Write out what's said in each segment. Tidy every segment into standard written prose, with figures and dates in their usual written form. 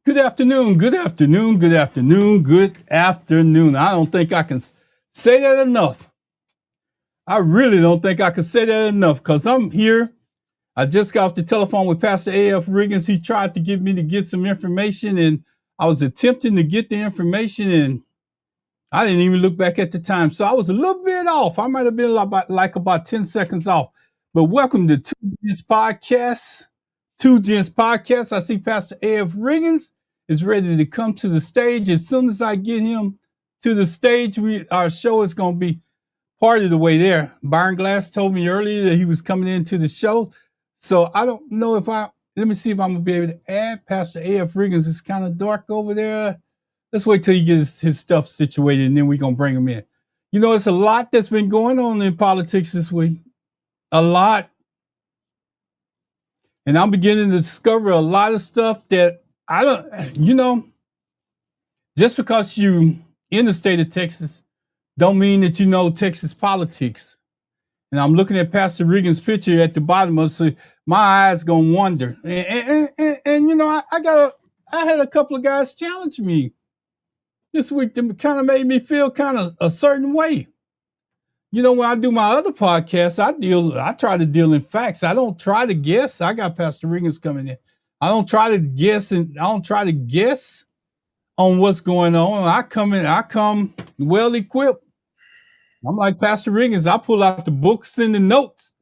Good afternoon, good afternoon, good afternoon, good afternoon. I don't think I can say that enough. I really don't think I can say that enough because I'm here. I just got off the telephone with Pastor A.F. Riggins. He tried to get me to get some information, and I was attempting to get the information, and I didn't even look back at the time. So I was a little bit off. I might have been about 10 seconds off. But welcome to Two Gents Podcast. Two Gents Podcast. I see Pastor A.F. Riggins is ready to come to the stage. As soon as I get him to the stage, our show is going to be part of the way there. Byron Glass told me earlier that he was coming into the show. So I don't know if let me see if I'm going to be able to add Pastor A.F. Riggins. It's kind of dark over there. Let's wait till he gets his stuff situated, and then we're going to bring him in. You know, it's a lot that's been going on in politics this week. A lot. And I'm beginning to discover a lot of stuff that I don't, just because you in the state of Texas don't mean that you know Texas politics. And I'm looking at Pastor Riggins' picture at the bottom of it, so my eyes gonna wander. And you know, I had a couple of guys challenge me this week that kind of made me feel kind of a certain way. You know, when I do my other podcasts, I try to deal in facts. I don't try to guess. I got Pastor Riggins coming in. I don't try to guess on what's going on. I come well equipped. I'm like Pastor Riggins. I pull out the books and the notes.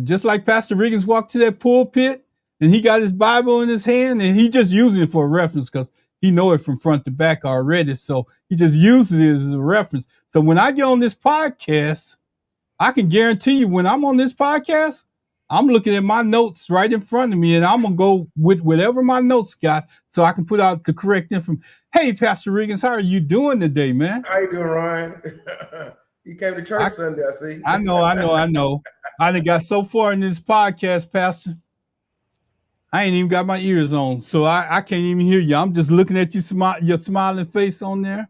Just like Pastor Riggins walked to that pulpit and he got his Bible in his hand and he just using it for a reference because he know it from front to back already. So he just uses it as a reference. So when I get on this podcast, I can guarantee you when I'm on this podcast, I'm looking at my notes right in front of me and I'm going to go with whatever my notes got so I can put out the correct information. Hey, Pastor Riggins, how are you doing today, man? How you doing, Ryan? You came to church Sunday, I see. I know. I done got so far in this podcast, Pastor. I ain't even got my ears on, so I can't even hear you. I'm just looking at your smiling face on there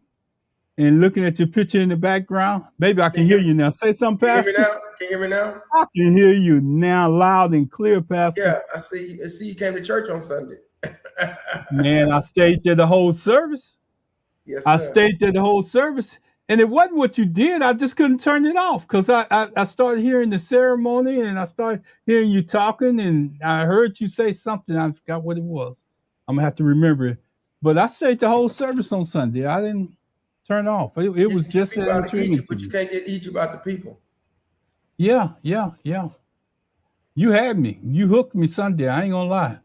and looking at your picture in the background. Baby, I can hear you now. Say something, Pastor. Can you hear me now? I can hear you now loud and clear, Pastor. Yeah, I see you came to church on Sunday. Man, I stayed there the whole service. Yes, sir. I stayed there the whole service. And it wasn't what you did. I just couldn't turn it off because I started hearing the ceremony and I started hearing you talking and I heard you say something. I forgot what it was. I'm going to have to remember it. But I stayed the whole service on Sunday. I didn't turn off. It was just intriguing. But you can't get Egypt about the people. Yeah. You had me. You hooked me Sunday. I ain't going to lie.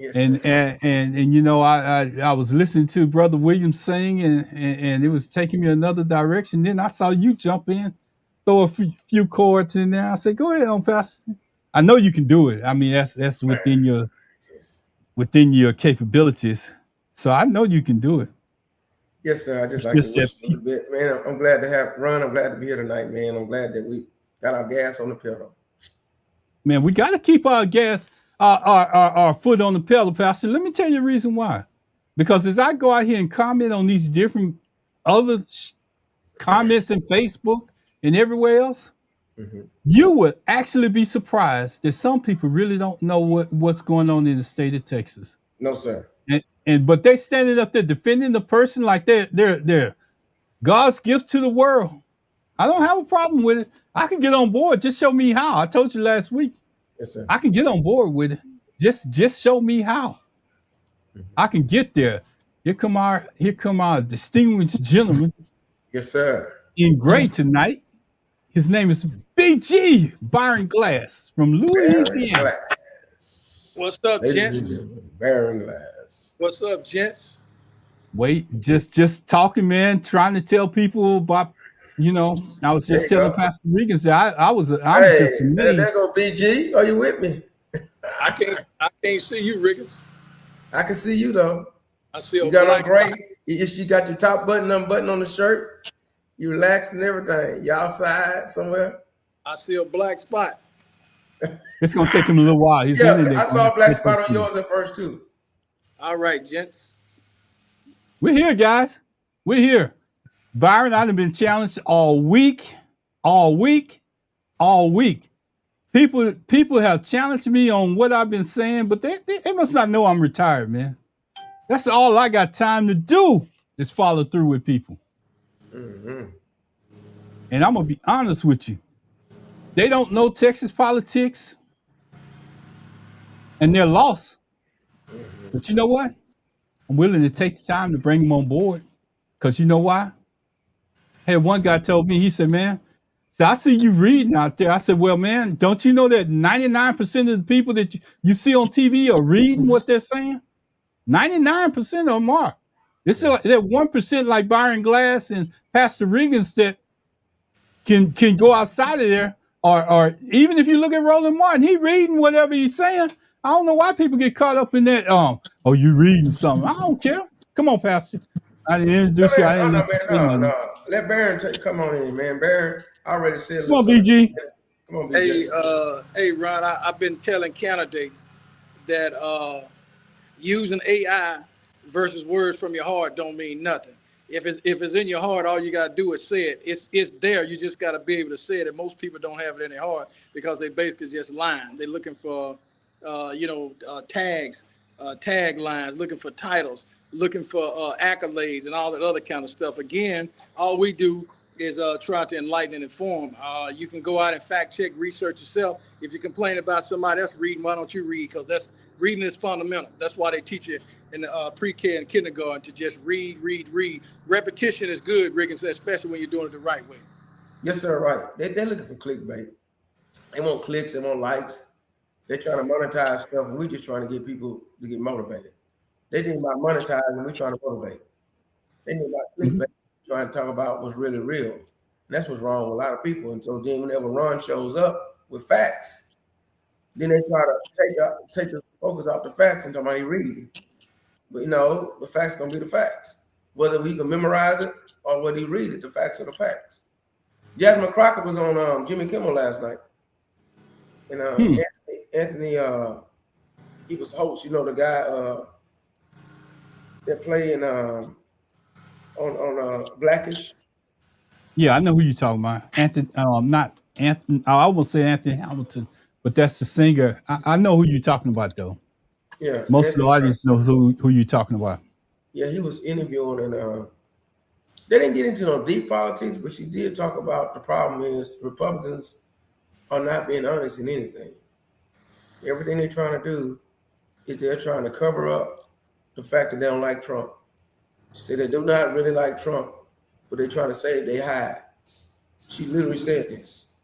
Yes, and you know, I was listening to Brother Williams sing and it was taking me another direction. Then I saw you jump in, throw a few chords in there. I said, go ahead on, Pastor. I know you can do it. I mean, that's within your capabilities. So I know you can do it. Yes, sir. I just like to wish a little bit. Man, I'm glad to have Ron. I'm glad to be here tonight, man. I'm glad that we got our gas on the pedal. Man, we got to keep our gas. Our foot on the pedal, Pastor. Let me tell you the reason why. Because as I go out here and comment on these different other comments in Facebook and everywhere else, you would actually be surprised that some people really don't know what's going on in the state of Texas. No, sir. But they standing up there defending the person like they're God's gift to the world. I don't have a problem with it. I can get on board. Just show me how. I told you last week. Yes, sir. I can get on board with it. Just show me how. I can get there. Here come our distinguished gentleman. Yes, sir. In gray tonight. His name is BG Byron Glass from Louisiana. What's up, gents? Byron Glass. What's up, gents? Wait, just talking, man. Trying to tell people about. You know, I was just telling Pastor Riggins that I'm just amazed. There go BG. Are you with me? I can't see you, Riggins. I can see you though. I see you got on gray. You got your top button unbuttoned on the shirt. You relaxed and everything. You outside somewhere. I see a black spot. It's gonna take him a little while. I saw a black spot on yours at first too. All right, gents. We're here, guys. We're here. Byron, I've been challenged all week. People have challenged me on what I've been saying, but they must not know I'm retired, man. That's all I got time to do is follow through with people. Mm-hmm. And I'm gonna be honest with you. They don't know Texas politics and they're lost. Mm-hmm. But you know what? I'm willing to take the time to bring them on board. Because you know why? Hey, one guy told me, he said, man, so I see you reading out there. I said, well, man, don't you know that 99% of the people that you see on TV are reading what they're saying? 99% of them are. It's like that 1% like Byron Glass and Pastor Riggins that can go outside of there. Or even if you look at Roland Martin, he reading whatever he's saying. I don't know why people get caught up in that. Oh, you reading something. I don't care. Come on, Pastor. I didn't introduce you. I didn't let you say nothing. No. Let Baron come on in, man. Baron, I already said. Come on, BG. Come on, BG. Hey, Ron, I've been telling candidates that using AI versus words from your heart don't mean nothing. If it's in your heart, all you gotta do is say it. It's there. You just gotta be able to say it. And most people don't have it in their heart because they basically just lying. They're looking for, tags, taglines, looking for titles, looking for accolades and all that other kind of stuff. Again, all we do is try to enlighten and inform. You can go out and fact check, research yourself. If you complain about somebody else reading, why don't you read? Because reading is fundamental. That's why they teach you in the pre-K and kindergarten to just read. Repetition is good, Riggins, especially when you're doing it the right way. Yes, sir, right. They're looking for clickbait. They want clicks, they want likes. They're trying to monetize stuff, and we're just trying to get people to get motivated. They think about monetizing, and we're trying to motivate. They think about clickbait, trying to talk about what's really real. And that's what's wrong with a lot of people. And so then whenever Ron shows up with facts, then they try to take the focus off the facts and talk about he reading. But the facts gonna be the facts. Whether we can memorize it or whether he read it, the facts are the facts. Jasmine Crockett was on Jimmy Kimmel last night. And Anthony, he was host, the guy that played on Blackish. Yeah, I know who you're talking about. Anthony, not Anthony. I almost say Anthony Hamilton, but that's the singer. I know who you're talking about, though. Yeah, most of the audience knows who you're talking about. Yeah, he was interviewing, and they didn't get into no deep politics, but she did talk about the problem is Republicans are not being honest in anything. Everything they're trying to do is they're trying to cover up the fact that they don't like Trump. She said they do not really like Trump, but they're trying to say they hide. She literally said this.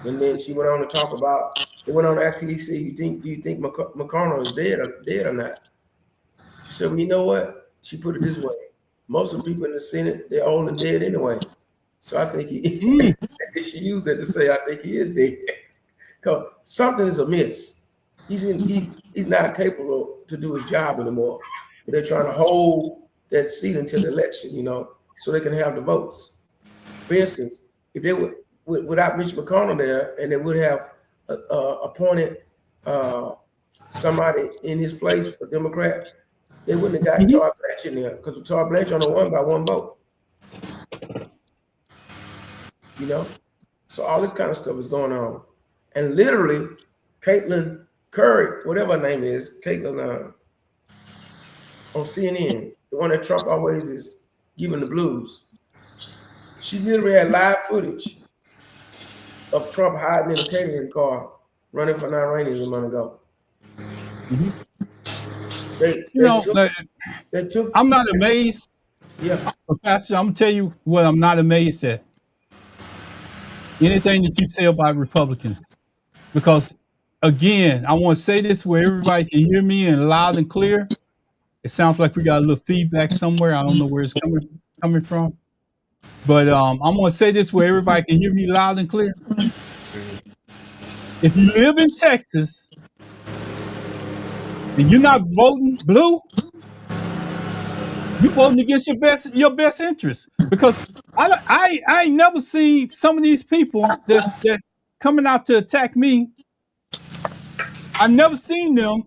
And then she went on to talk about, they went on after he said, do you think McConnell is dead or not? She said, well, you know what? She put it this way. Most of the people in the Senate, they're old and dead anyway. So I think she used that to say, I think he is dead. Because something is amiss. He's not capable to do his job anymore. But they're trying to hold that seat until the election, so they can have the votes. For instance, if they would, without Mitch McConnell there, and they would have appointed somebody in his place for Democrat, they wouldn't have got Tara Blanche in there because Tara Blanche only won by one vote. So all this kind of stuff is going on. And literally, Caitlin Curry, whatever her name is, Caitlin on CNN, the one that Trump always is giving the blues. She literally had live footage of Trump hiding in a catering car, running for 9 Rainies a month ago. I'm not amazed. Yeah. But Pastor, I'm gonna tell you what I'm not amazed at. Anything that you say about Republicans. Because again, I want to say this where everybody can hear me and loud and clear. It sounds like we got a little feedback somewhere. I don't know where it's coming from. But I'm gonna say this where everybody can hear me loud and clear. If you live in Texas and you're not voting blue, you're voting against your best interest. Because I ain't never seen some of these people that's coming out to attack me. I've never seen them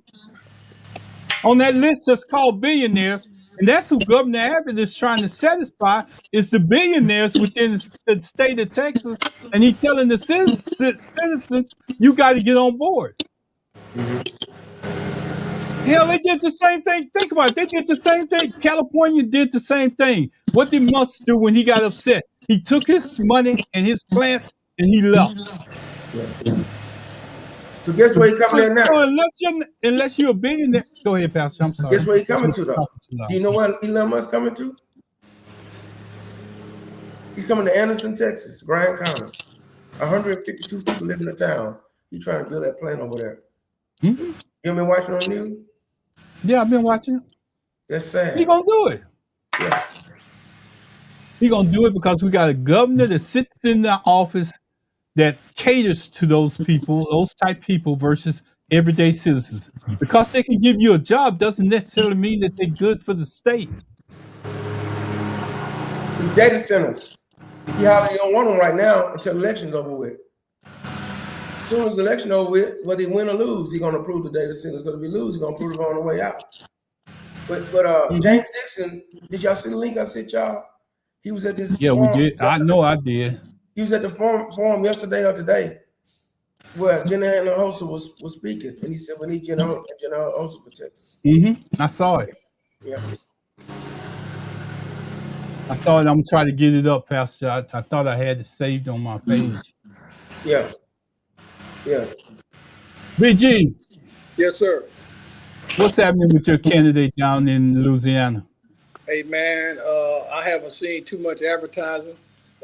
on that list that's called billionaires. And that's who Governor Abbott is trying to satisfy, is the billionaires within the state of Texas. And he's telling the citizens, you got to get on board. Hell, they did the same thing. Think about it. They did the same thing. California did the same thing. What did Musk do when he got upset? He took his money and his plants and he left. Yeah. So guess where he coming in now? So unless you're a billionaire, go ahead, Pastor. I'm sorry. Guess where he coming to though? Do you know what Elon Musk coming to? He's coming to Anderson, Texas, Bryan County. 152 people live in the town. He's trying to build that plant over there. Mm-hmm. You been watching on the news? Yeah, I've been watching. That's sad. He gonna do it. Yeah. He gonna do it because we got a governor that sits in the office that caters to those people, those type people versus everyday citizens. Because they can give you a job doesn't necessarily mean that they're good for the state. The data centers. He hardly don't want them right now until the election's over with. As soon as the election over with, whether he win or lose, he's gonna approve the data centers. Gonna be lose, he's gonna approve it on the way out. But James Dixon, did y'all see the link I sent y'all? He was at this. Yeah, we did. Yesterday. I know I did. He was at the forum yesterday or today, where Jenna Hossa was speaking, and he said we need Jenna Hossa for Texas. I saw it. Yeah. I saw it. I'm trying to get it up, Pastor. I thought I had it saved on my page. Yeah. Yeah. BG. Yes, sir. What's happening with your candidate down in Louisiana? Hey, man, I haven't seen too much advertising.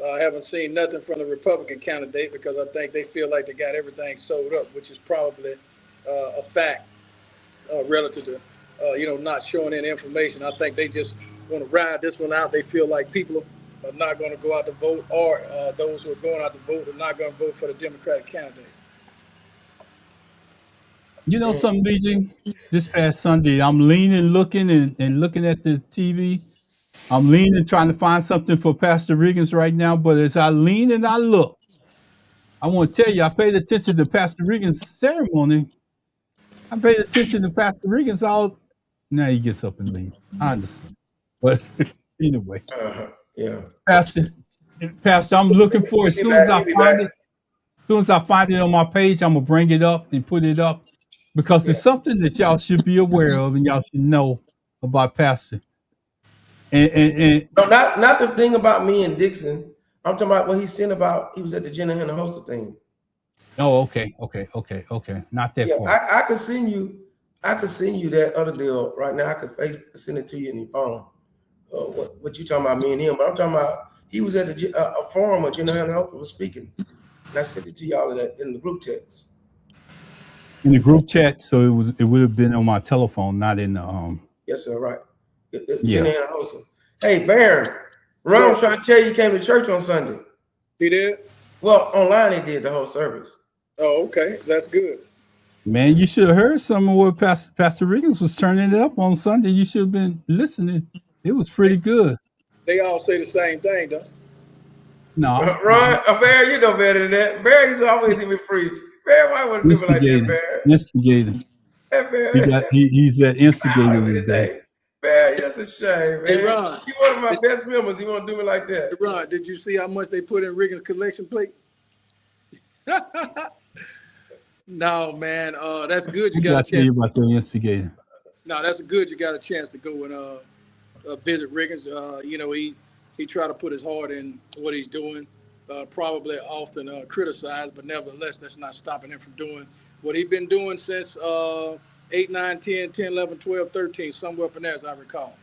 I haven't seen nothing from the Republican candidate because I think they feel like they got everything sold up, which is probably a fact relative to, not showing any information. I think they just want to ride this one out. They feel like people are not going to go out to vote, or those who are going out to vote are not going to vote for the Democratic candidate. You know something, BG? This past Sunday, I'm leaning, looking at the TV. I'm leaning, trying to find something for Pastor Riggins right now. But as I lean and I look, I want to tell you, I paid attention to Pastor Riggins' ceremony. I paid attention to Pastor Riggins all. Now he gets up and leaves. I understand. But anyway, yeah. Pastor, I'm looking for it. As soon as I find it on my page, I'm gonna bring it up and put it up. Because it's something that y'all should be aware of and y'all should know about Pastor. And no, not the thing about me and Dixon. I'm talking about what he's saying about he was at the Jenna Hossa thing. Oh, okay. Not that part. I could send you that other deal right now. I could send it to you in your phone. What you talking about, me and him? But I'm talking about he was at a forum where Jenna Hossa was speaking. And I sent it to y'all in the group text. In the group chat, so it would have been on my telephone, not in the Yes, sir. Right. Yeah. Hey, Baron, Ron was trying to tell you came to church on Sunday. He did? Well, online he did the whole service. Oh, okay. That's good. Man, you should have heard some of what Pastor Riggins was turning it up on Sunday. You should have been listening. It was pretty good. They all say the same thing, don't they? No. Ron, Baron, you know better than that. Baron used to always hear me preach. Baron, why would do it like that, Baron? Instigator. He's that instigator today. Man, that's a shame, man. Hey, Ron, you one of my best members. You want to do me like that? Hey, Ron, did you see how much they put in Riggins' collection plate? No, man. That's good. You got a chance. About the instigator. No, that's good. You got a chance to go and visit Riggins. He tried to put his heart in what he's doing. Probably often criticized, but nevertheless, that's not stopping him from doing what he's been doing since 8, 9, 10, 10, 11, 12, 13, somewhere up in there, as I recall.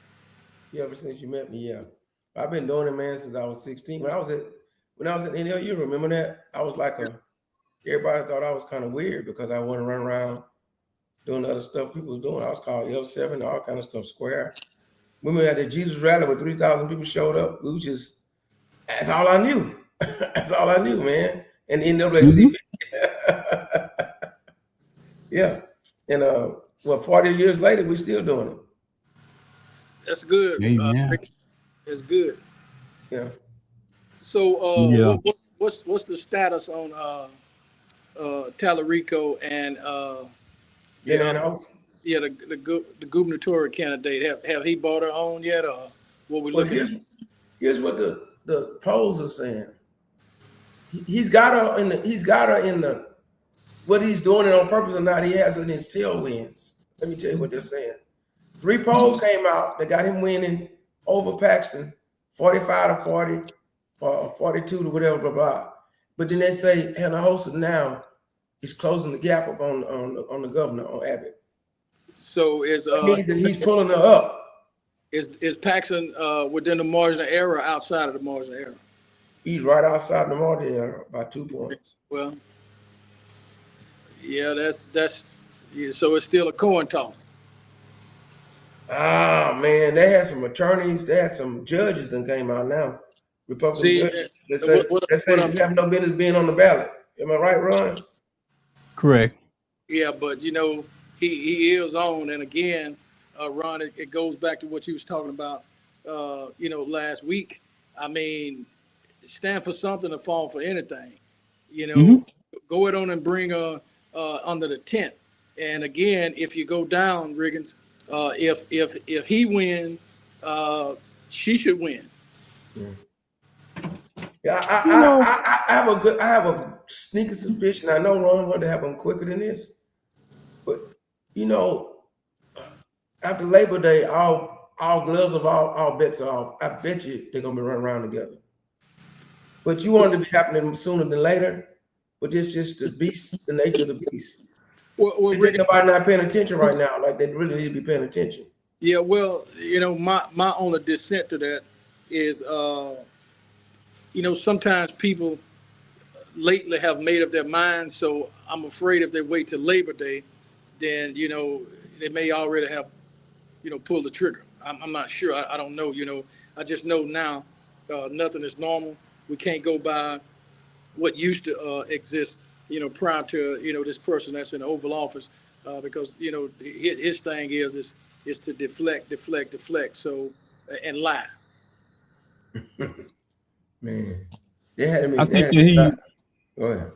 Yeah, ever since you met me, yeah. I've been doing it, man, since I was 16. When I was at NLU, remember that? I was like everybody thought I was kind of weird because I wouldn't run around doing other stuff people was doing. I was called L7, all kind of stuff, square. When we had the Jesus rally where 3,000 people showed up, that's all I knew. That's all I knew, man. And the NAACP. Yeah. And 40 years later, we're still doing it. That's good. It's good. Yeah. So what's the status on Tallarico and the gubernatorial candidate? Have he bought her own yet, or what we looking at? Here's what the polls are saying. He's got her in the what he's doing it on purpose or not, he has in his tailwinds. Let me tell you what they're saying. 3 polls came out that got him winning over Paxton, 45 to 40, or 42 to whatever, blah, blah. But then they say Hannah Hosa now is closing the gap up on the governor, on Abbott. So is That means that he's pulling her up. Is Paxton within the margin of error or outside of the margin of error? He's right outside the margin of error by 2 points. Well, yeah, that's yeah, so it's still a coin toss. Ah, man, they had some attorneys, they had some judges that came out now. Republican See, judges that say they have no business being on the ballot. Am I right, Ron? Correct. Yeah, but you know, he is on, and again, Ron, it goes back to what you was talking about, you know, last week. I mean, stand for something or fall for anything. You know, go it on and bring her under the tent. And again, if you go down, Riggins, if he win, she should win. Yeah, I have a sneaky suspicion. I know Ron wanted to happen quicker than this, but you know, after Labor Day, all gloves of all bets are off. I bet you they're gonna be running around together. But you want it to be happening sooner than later. But it's just the beast, the nature of the beast. Well, Rick, nobody not paying attention right now. Like they really need to be paying attention. Yeah, well, you know, my only dissent to that is, you know, sometimes people lately have made up their minds. So I'm afraid if they wait till Labor Day, then, you know, they may already have, you know, pulled the trigger. I'm not sure. I don't know. You know, I just know now nothing is normal. We can't go by what used to exist, you know, prior to, you know, this person that's in the Oval Office, because, you know, his thing is to deflect. So, and lie. Man, they had me. I think that Go ahead.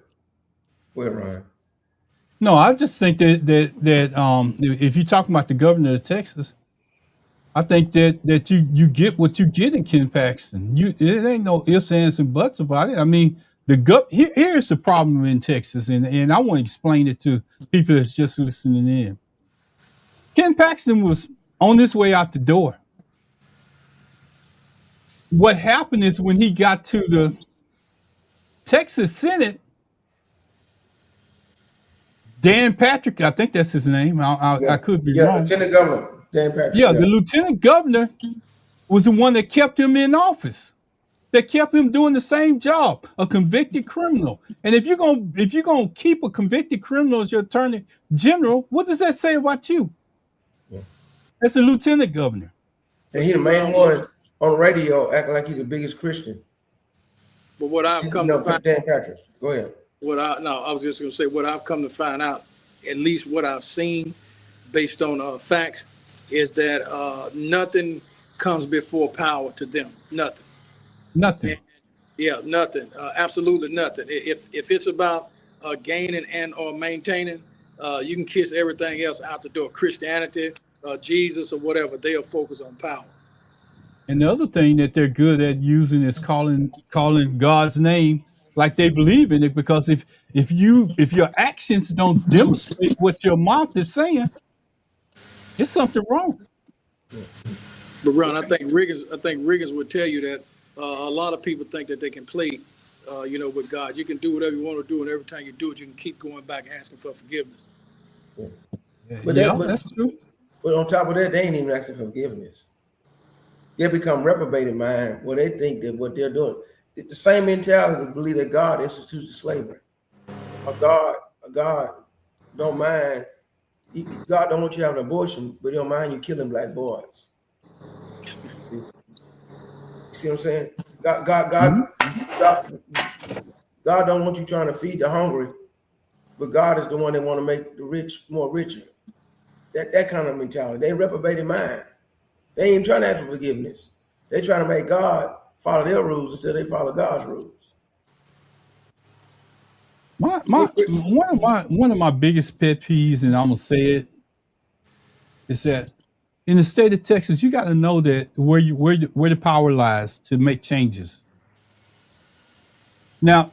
Go ahead, Ryan. No, I just think that if you're talking about the governor of Texas, I think that you get what you get in Ken Paxton. It ain't no ifs, ands, and buts about it. I mean, here's the problem in Texas, and I want to explain it to people that's just listening in. Ken Paxton was on his way out the door. What happened is when he got to the Texas Senate, Dan Patrick, I think that's his name. I could be wrong. Lieutenant Governor Dan Patrick. Yeah, the lieutenant governor was the one that kept him in office. That kept him doing the same job, a convicted criminal. And if you're gonna keep a convicted criminal as your attorney general, what does that say about you? Yeah. That's a lieutenant governor. And he the main one on the radio acting like he's the biggest Christian. But what I've come to find, Dan Patrick, go ahead. I was just going to say what I've come to find out, at least what I've seen based on facts, is that nothing comes before power to them. Nothing. And, yeah, nothing. Absolutely nothing. If it's about gaining and or maintaining, you can kiss everything else out the door. Christianity, Jesus, or whatever. They'll focus on power. And the other thing that they're good at using is calling God's name like they believe in it, because if your actions don't demonstrate what your mouth is saying, it's something wrong. But Ron, I think Riggins would tell you that a lot of people think that they can play, you know, with God. You can do whatever you want to do, and every time you do it, you can keep going back asking for forgiveness. Yeah. But that's true. But on top of that, they ain't even asking for forgiveness. They become reprobated mind where they think that what they're doing, the same mentality to believe that God instituted slavery. A God don't mind. God don't want you having an abortion, but he don't mind you killing black boys. See what I'm saying? God don't want you trying to feed the hungry, but God is the one that want to make the rich more richer. That kind of mentality. They reprobated mind. They ain't trying to ask for forgiveness. They trying to make God follow their rules instead they follow God's rules. One of my biggest pet peeves, and I'm gonna say it, is that in the state of Texas, you got to know that where the power lies to make changes. Now,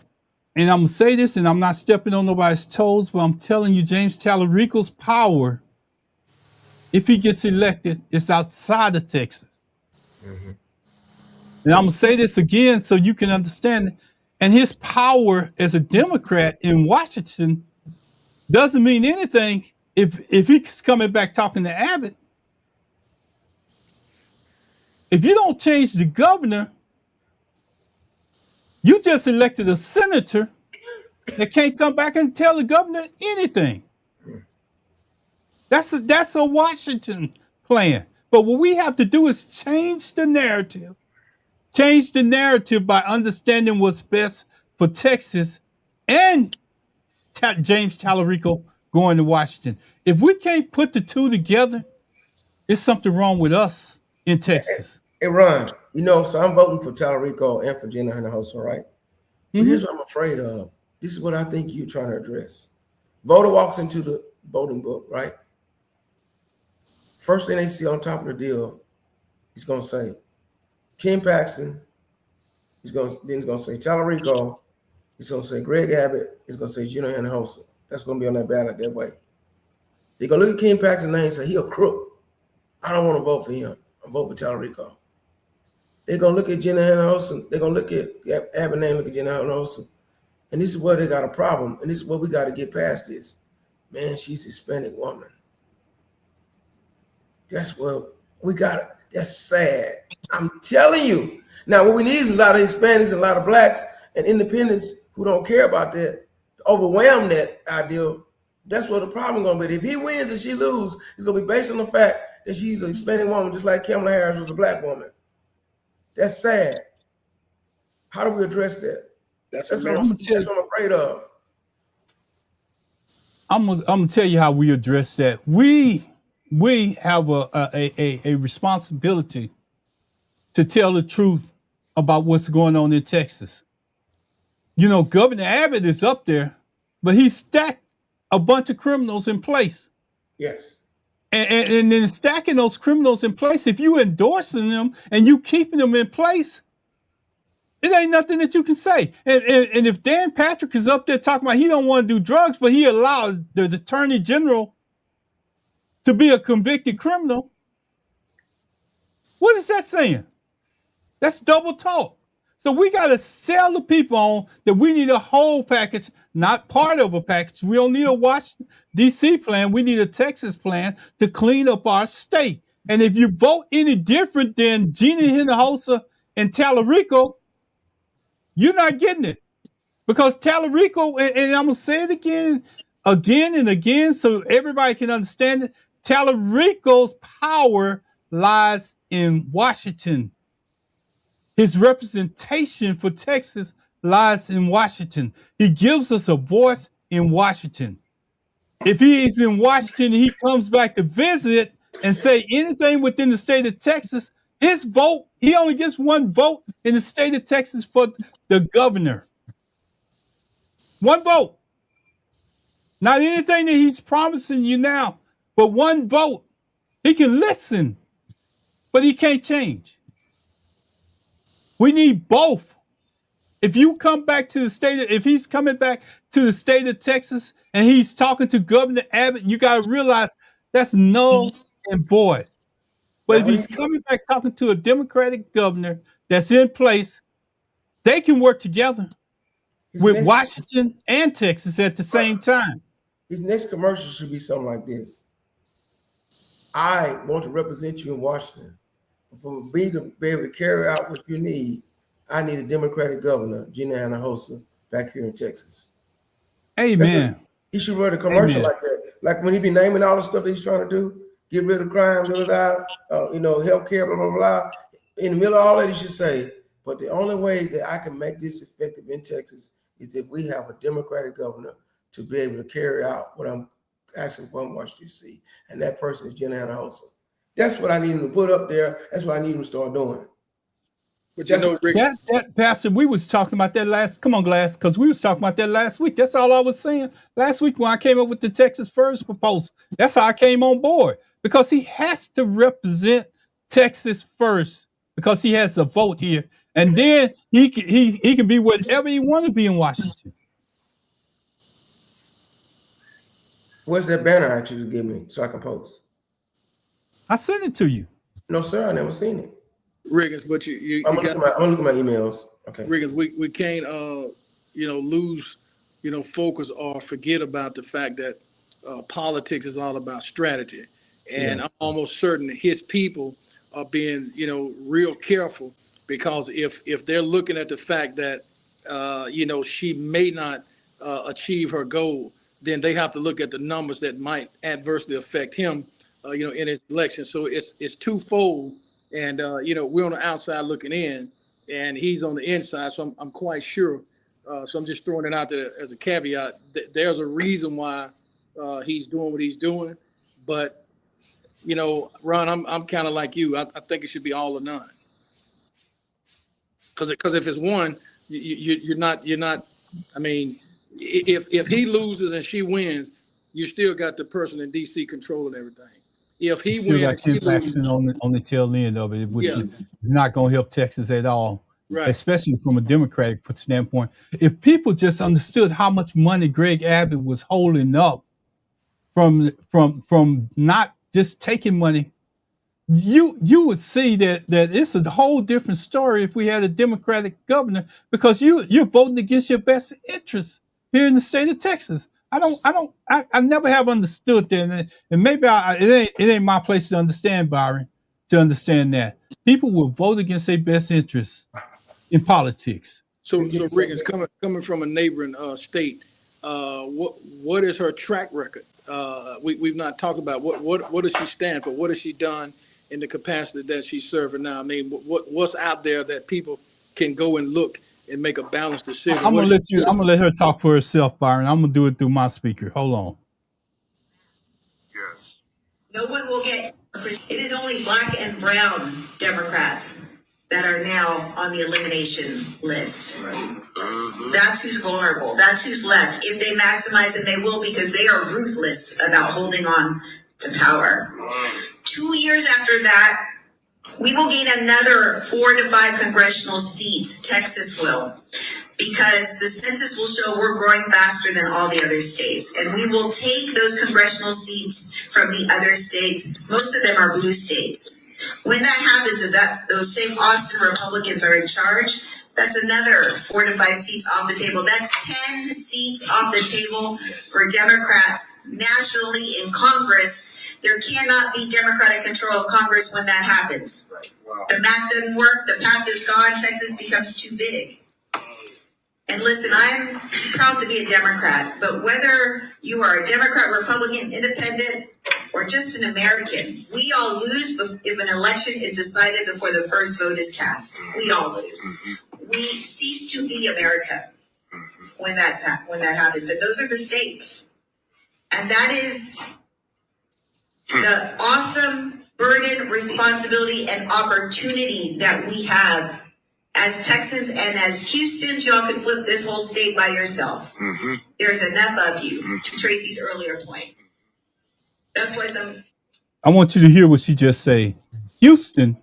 and I'm gonna say this, and I'm not stepping on nobody's toes, but I'm telling you, James Tallarico's power if he gets elected, it's outside of Texas. Mhm. And I'm gonna say this again so you can understand it. And his power as a Democrat in Washington doesn't mean anything if he's coming back talking to Abbott. If you don't change the governor, you just elected a senator that can't come back and tell the governor anything. That's a Washington plan. But what we have to do is change the narrative. Change the narrative by understanding what's best for Texas and James Tallarico going to Washington. If we can't put the two together, there's something wrong with us in Texas. Hey, Ron, so I'm voting for Tallarico and for Gina Hinojosa, right? But here's what I'm afraid of. This is what I think you're trying to address. Voter walks into the voting book, right? First thing they see on top of the deal, he's going to say Ken Paxton. He's going to say Tallarico. He's going to say Greg Abbott. He's going to say Gina Hinojosa. That's going to be on that ballot that way. They're going to look at Ken Paxton's name and say, he a crook. I don't want to vote for him. I vote for Tallarico. They're going to look at Gina Hinojosa. They're going to look at Abbott's name, look at Gina Hinojosa. And this is where they got a problem. And this is where we got to get past this. Man, she's a Hispanic woman. That's what we got. That's sad. I'm telling you. Now, what we need is a lot of Hispanics and a lot of blacks and independents who don't care about that, to overwhelm that ideal. That's what the problem going to be. If he wins and she loses, it's going to be based on the fact that she's a Hispanic woman, just like Kamala Harris was a black woman. That's sad. How do we address that? That's what I'm afraid of. I'm gonna tell you how we address that. We have a responsibility to tell the truth about what's going on in Texas. Governor Abbott is up there, but he stacked a bunch of criminals in place. Yes. And then stacking those criminals in place, if you endorsing them and you keeping them in place, it ain't nothing that you can say. And if Dan Patrick is up there talking about he don't want to do drugs, but he allowed the attorney general to be a convicted criminal, what is that saying? That's double talk. So we got to sell the people on that we need a whole package, not part of a package. We don't need a Washington, D.C. plan. We need a Texas plan to clean up our state. And if you vote any different than Gina Hinojosa and Tallarico, you're not getting it. Because Tallarico, and I'm going to say it again and again, so everybody can understand it, Tallarico's power lies in Washington. His representation for Texas lies in Washington. He gives us a voice in Washington. If he is in Washington and he comes back to visit and say anything within the state of Texas, his vote, he only gets one vote in the state of Texas for the governor. One vote. Not anything that he's promising you now, but one vote. He can listen, but he can't change. We need both. If you come back to the state, if he's coming back to the state of Texas and he's talking to Governor Abbott, you got to realize that's null and void. But if he's coming back talking to a Democratic governor that's in place, they can work together with Washington and Texas at the same time. His next commercial should be something like this. I want to represent you in Washington. For me to be able to carry out what you need, I need a Democratic governor, Gina Hinojosa, back here in Texas. Amen. He should run a commercial like that. Like when he be naming all the stuff that he's trying to do, get rid of crime, healthcare, blah, blah, blah. In the middle of all that, he should say, but the only way that I can make this effective in Texas is if we have a Democratic governor to be able to carry out what I'm asking for in Washington, D.C. And that person is Gina Hinojosa. That's what I need him to put up there. That's what I need him to start doing. But Rick, that Pastor, we was talking about that come on, Glass, because we was talking about that last week. That's all I was saying. Last week when I came up with the Texas First proposal, that's how I came on board. Because he has to represent Texas first, because he has a vote here. And then he can be whatever he want to be in Washington. Where's that banner actually give me so I can post? I sent it to you. No, sir, I never seen it. Riggins, but you I'm got gonna look at my emails. Okay. Riggins, we can't lose focus or forget about the fact that politics is all about strategy, and Yeah. I'm almost certain that his people are being real careful, because if they're looking at the fact that she may not achieve her goal, then they have to look at the numbers that might adversely affect him in his election. So it's twofold, and we're on the outside looking in, and he's on the inside. So I'm quite sure. So I'm just throwing it out there as a caveat. There's a reason why he's doing what he's doing, but Ron, I'm kind of like you. I think it should be all or none. Because if it's one, you're not. I mean, if he loses and she wins, you still got the person in DC controlling everything. If he Still wins, got his action on the tail end of it, which is not going to help Texas at all, right. especially from a Democratic standpoint. If people just understood how much money Greg Abbott was holding up from not just taking money, you would see that it's a whole different story if we had a Democratic governor, because you're voting against your best interests here in the state of Texas. I never have understood that, and maybe it ain't my place to understand, Byron, to understand that people will vote against their best interests in politics. So Riggins, coming from a neighboring state, what is her track record? We've not talked about what does she stand for? What has she done in the capacity that she's serving now? I mean, what's out there that people can go and look and make a balanced decision? I'm gonna let her talk for herself, Byron. I'm gonna do it through my speaker. Hold on. Yes. No one will get. It is only black and brown Democrats that are now on the elimination list. Right. Mm-hmm. That's who's vulnerable. That's who's left. If they maximize it, they will, because they are ruthless about holding on to power. 2 years after that, we will gain another 4 to 5 congressional seats. Texas will, because the census will show we're growing faster than all the other states. And we will take those congressional seats from the other states. Most of them are blue states. When that happens, and that those same Austin Republicans are in charge, that's another 4 to 5 seats off the table. That's 10 seats off the table for Democrats nationally in Congress. There cannot be Democratic control of Congress when that happens. Wow. The math doesn't work. The path is gone. Texas becomes too big. And listen, I'm proud to be a Democrat, but whether you are a Democrat, Republican, Independent, or just an American, we all lose if an election is decided before the first vote is cast. We all lose. We cease to be America when that happens. And those are the stakes. And that is the awesome burden, responsibility, and opportunity that we have as Texans and as Houstons. Y'all can flip this whole state by yourself. Mm-hmm. There's enough of you, to Tracy's earlier point. That's why I want you to hear what she just said. Houston,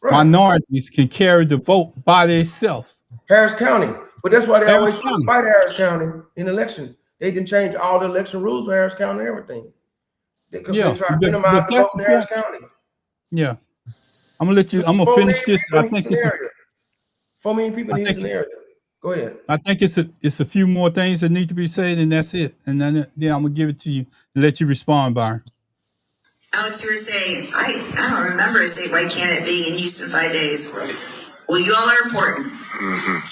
minorities can carry the vote by themselves. Harris County. But that's why they always fight Harris County in election. They didn't change all the election rules for Harris County and everything. They try to minimize the vote in Harris County. Yeah. I'm gonna finish this. I think it's 4 million people in Houston area. Go ahead. I think it's a few more things that need to be said, and that's it. And then I'm gonna give it to you to let you respond, Byron. Alex, you were saying I don't remember a statewide candidate being in Houston 5 days. Right. Well, you all are important,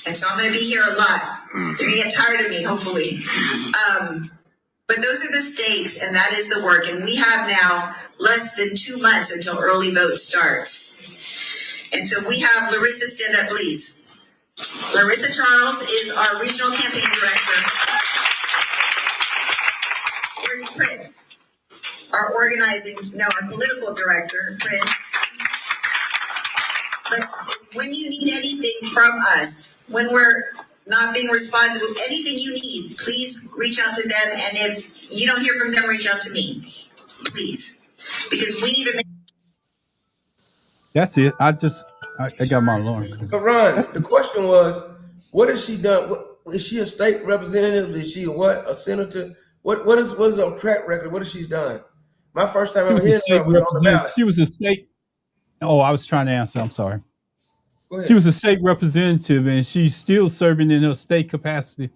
and so I'm going to be here a lot. You're going to get tired of me, hopefully. But those are the stakes, and that is the work. And we have now less than 2 months until early vote starts. And so we have Larissa, stand up, please. Larissa Charles is our regional campaign director. Where's Prince? Our political director, Prince. But when you need anything from us, when we're not being responsive, anything you need, please reach out to them. And if you don't hear from them, reach out to me, please, because we need to make. That's it. I got my alarm. But Ron, the question was, what has she done? Is she a state representative? Is she a senator? What is her track record? What has she done? My first time She ever was a hearing state her was on the representative. ballot. She was a state. Oh, I was trying to answer. I'm sorry. Go ahead. She was a state representative, and she's still serving in her state capacity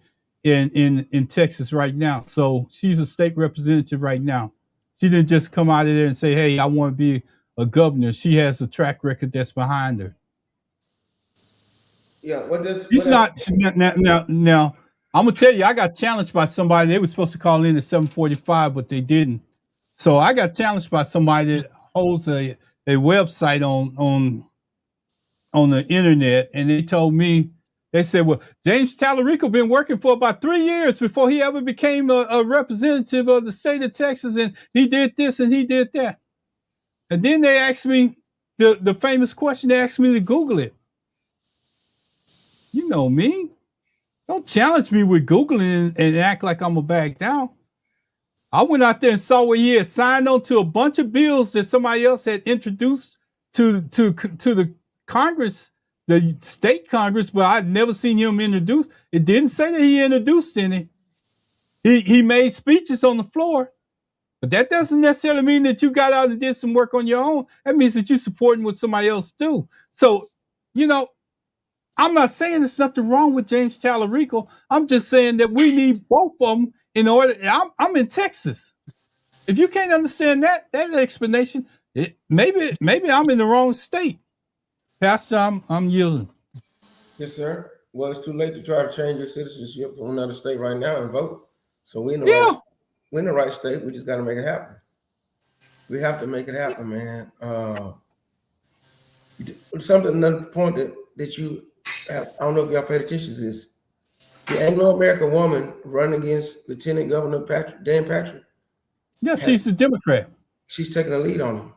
in Texas right now. So she's a state representative right now. She didn't just come out of there and say, "Hey, I want to be a governor." She has a track record that's behind her. Yeah. What She's not now. I'm gonna tell you, I got challenged by somebody. They were supposed to call in at 7:45, but they didn't. So I got challenged by somebody that holds a website on the internet, and they told me, they said, well, James Tallarico been working for about 3 years before he ever became a representative of the state of Texas, and he did this and he did that. And then they asked me the famous question. They asked me to Google it. You know me. Don't challenge me with Googling and act like I'm a back down. I went out there and saw where he had signed on to a bunch of bills that somebody else had introduced to the Congress, the state Congress, but I'd never seen him introduce. It didn't say that he introduced any. He made speeches on the floor, but that doesn't necessarily mean that you got out and did some work on your own. That means that you're supporting what somebody else do. So, you know, I'm not saying there's nothing wrong with James Tallarico. I'm just saying that we need both of them in order. I'm in Texas. If you can't understand that explanation, maybe I'm in the wrong state. Pastor, I'm yielding. Yes, sir. Well, it's too late to try to change your citizenship from another state right now and vote. So we're in the right state. We just got to make it happen. We have to make it happen, man. Another point that you have, I don't know if y'all paid attention to this. The Anglo-American woman running against Lieutenant Governor Dan Patrick. Yeah, she's a Democrat. She's taking a lead on him.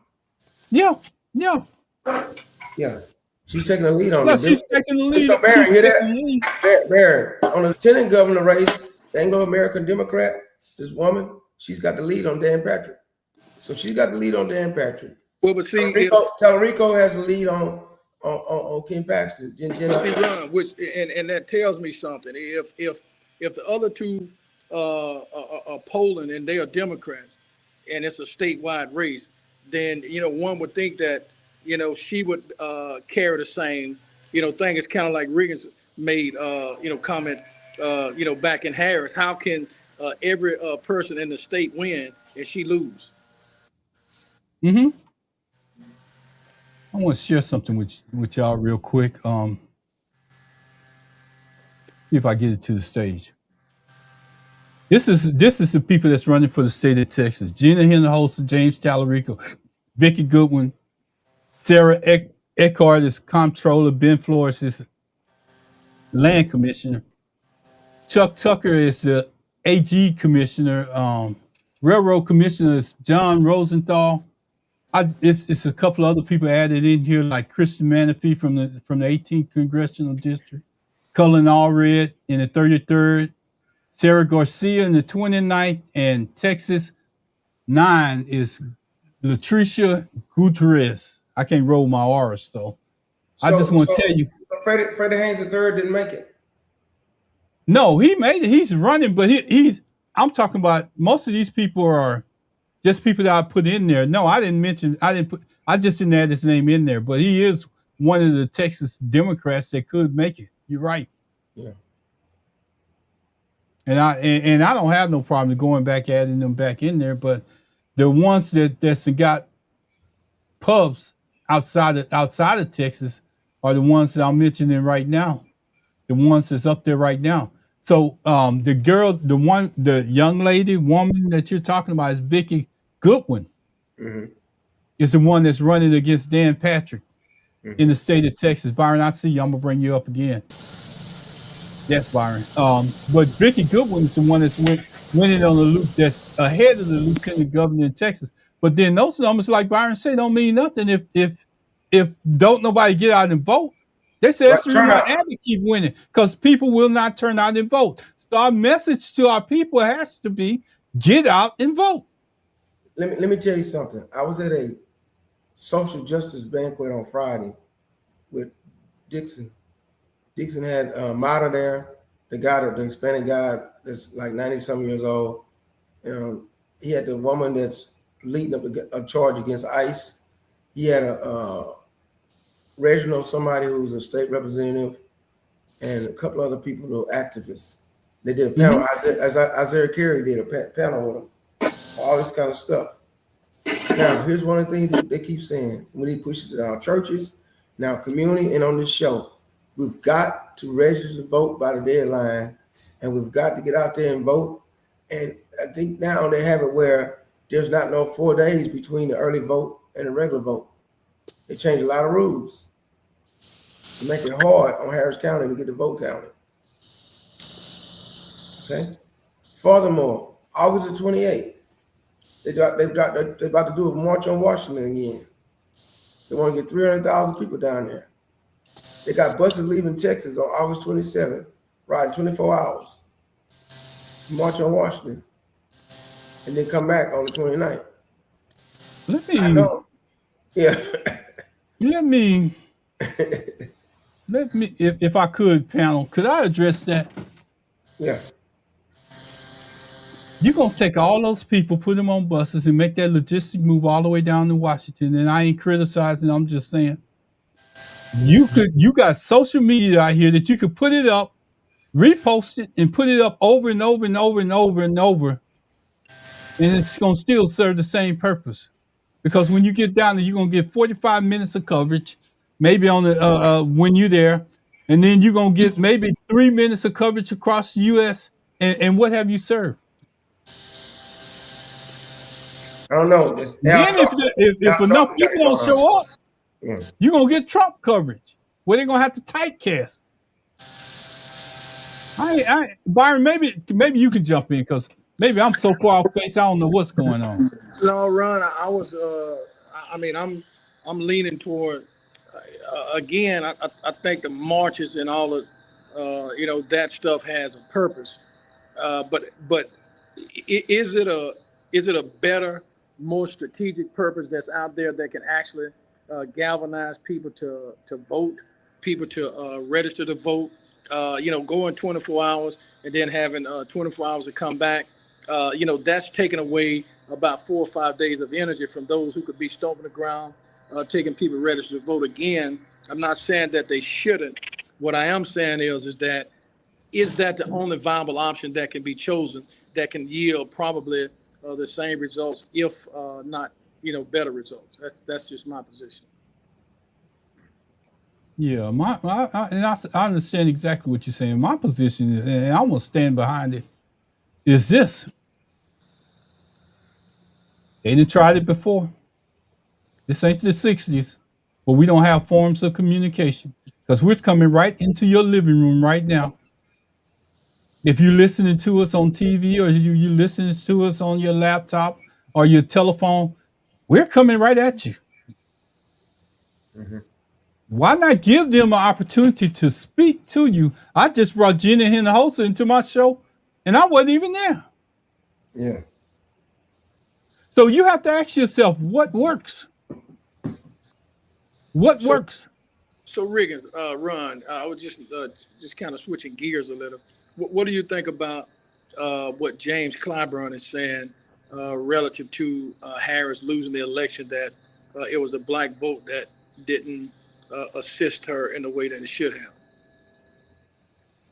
Yeah. She's taking a lead on him. She's taking the lead. So Barry, hear that? Barry, on the lieutenant governor race, the Anglo-American Democrat, this woman, she's got the lead on Dan Patrick. So she's got the lead on Dan Patrick. Well, but see, Tallarico has the lead on Ken Paxton. Which and that tells me something. If the other two are polling and they are Democrats, and it's a statewide race, then one would think that she would carry the same thing. It's kind of like Riggins made comments back in Harris. How can every person in the state win and she lose? Mm-hmm. I want to share something with y'all real quick. See if I get it to the stage. This is the people that's running for the state of Texas: Gina Hinojosa, James Tallarico, Vicki Goodwin, Sarah Eckhart is comptroller, Ben Flores is land commissioner, Chuck Tucker is the AG commissioner, railroad commissioner is John Rosenthal. It's a couple other people added in here, like Christian Menifee from the 18th congressional district, Cullen Allred in the 33rd, Sarah Garcia in the 29th, and Texas 9 is Latricia Gutierrez. I can't roll my R's, so I just want to tell you. Freddie Haynes III didn't make it. No, he made it. He's running, but he's. I'm talking about most of these people are just people that I put in there. No, I didn't mention. I just didn't add his name in there. But he is one of the Texas Democrats that could make it. You're right. Yeah. And I don't have no problem going back, adding them back in there. But the ones that's got pubs outside of Texas are the ones that I'm mentioning right now. The ones that's up there right now. So the young woman that you're talking about is Vicki Goodwin. Mm-hmm. Is the one that's running against Dan Patrick in the state of Texas. Byron, I see you. I'm gonna bring you up again. Yes, Byron. But Vicki Goodwin is the one that's winning on the loop that's ahead of the lieutenant governor in Texas. But then those numbers, like Byron said, don't mean nothing if don't nobody get out and vote. They say that's the reason why Abbott keep winning, because people will not turn out and vote. So our message to our people has to be: get out and vote. Let me tell you something. I was at a social justice banquet on Friday with Dixon. Dixon had Mata there, the Hispanic guy that's like 90-some years old. He had the woman that's leading up a charge against ICE. He had a Reginald, somebody who was a state representative, and a couple other people who were activists. They did a panel. Isaiah Carey did a panel with them. All this kind of stuff. Now, here's one of the things that they keep saying when he pushes it in our churches, in our community, and on this show. We've got to register to vote by the deadline, and we've got to get out there and vote. And I think now they have it where there's not no 4 days between the early vote and the regular vote. They changed a lot of rules to make it hard on Harris County to get the vote counted. Okay. Furthermore, August the 28th, they're about to do a march on Washington again. They want to get 300,000 people down there. They got buses leaving Texas on August 27th, riding 24 hours. March on Washington. And then come back on the 29th. I know. Yeah. Let me, if I could, panel, could I address that? Yeah. You're going to take all those people, put them on buses, and make that logistic move all the way down to Washington. And I ain't criticizing, I'm just saying. You got social media out here that you could put it up, repost it, and put it up over and over and over and over and over. And it's going to still serve the same purpose. Because when you get down there, you're going to get 45 minutes of coverage, maybe on the when you're there. And then you're going to get maybe 3 minutes of coverage across the U.S. And what have you served? I don't know. Then if enough people don't show up, you're going to get Trump coverage where they're going to have to typecast. Byron, maybe you could jump in because maybe I'm so far off base, I don't know what's going on. No, Ron, I was, I'm leaning toward, again, I think the marches and all of, that stuff has a purpose. But is it a better, more strategic purpose that's out there that can actually galvanize people to vote, people to register to vote, going 24 hours and then having 24 hours to come back? That's taking away about 4 or 5 days of energy from those who could be stomping the ground, taking people registered to vote. Again, I'm not saying that they shouldn't. What I am saying is that the only viable option that can be chosen that can yield probably the same results, if not, better results. That's just my position. Yeah, I understand exactly what you're saying. My position, and I'm gonna stand behind it, is this. They done tried it before. This ain't the 60s, but we don't have forms of communication because we're coming right into your living room right now. If you're listening to us on TV or you're listening to us on your laptop or your telephone, we're coming right at you. Mm-hmm. Why not give them an opportunity to speak to you? I just brought Jenny Hinojosa into my show, and I wasn't even there. Yeah. So you have to ask yourself, what works? What works? So Riggins, Ron, I was just kind of switching gears a little. What do you think about what James Clyburn is saying relative to Harris losing the election, that it was a black vote that didn't assist her in the way that it should have?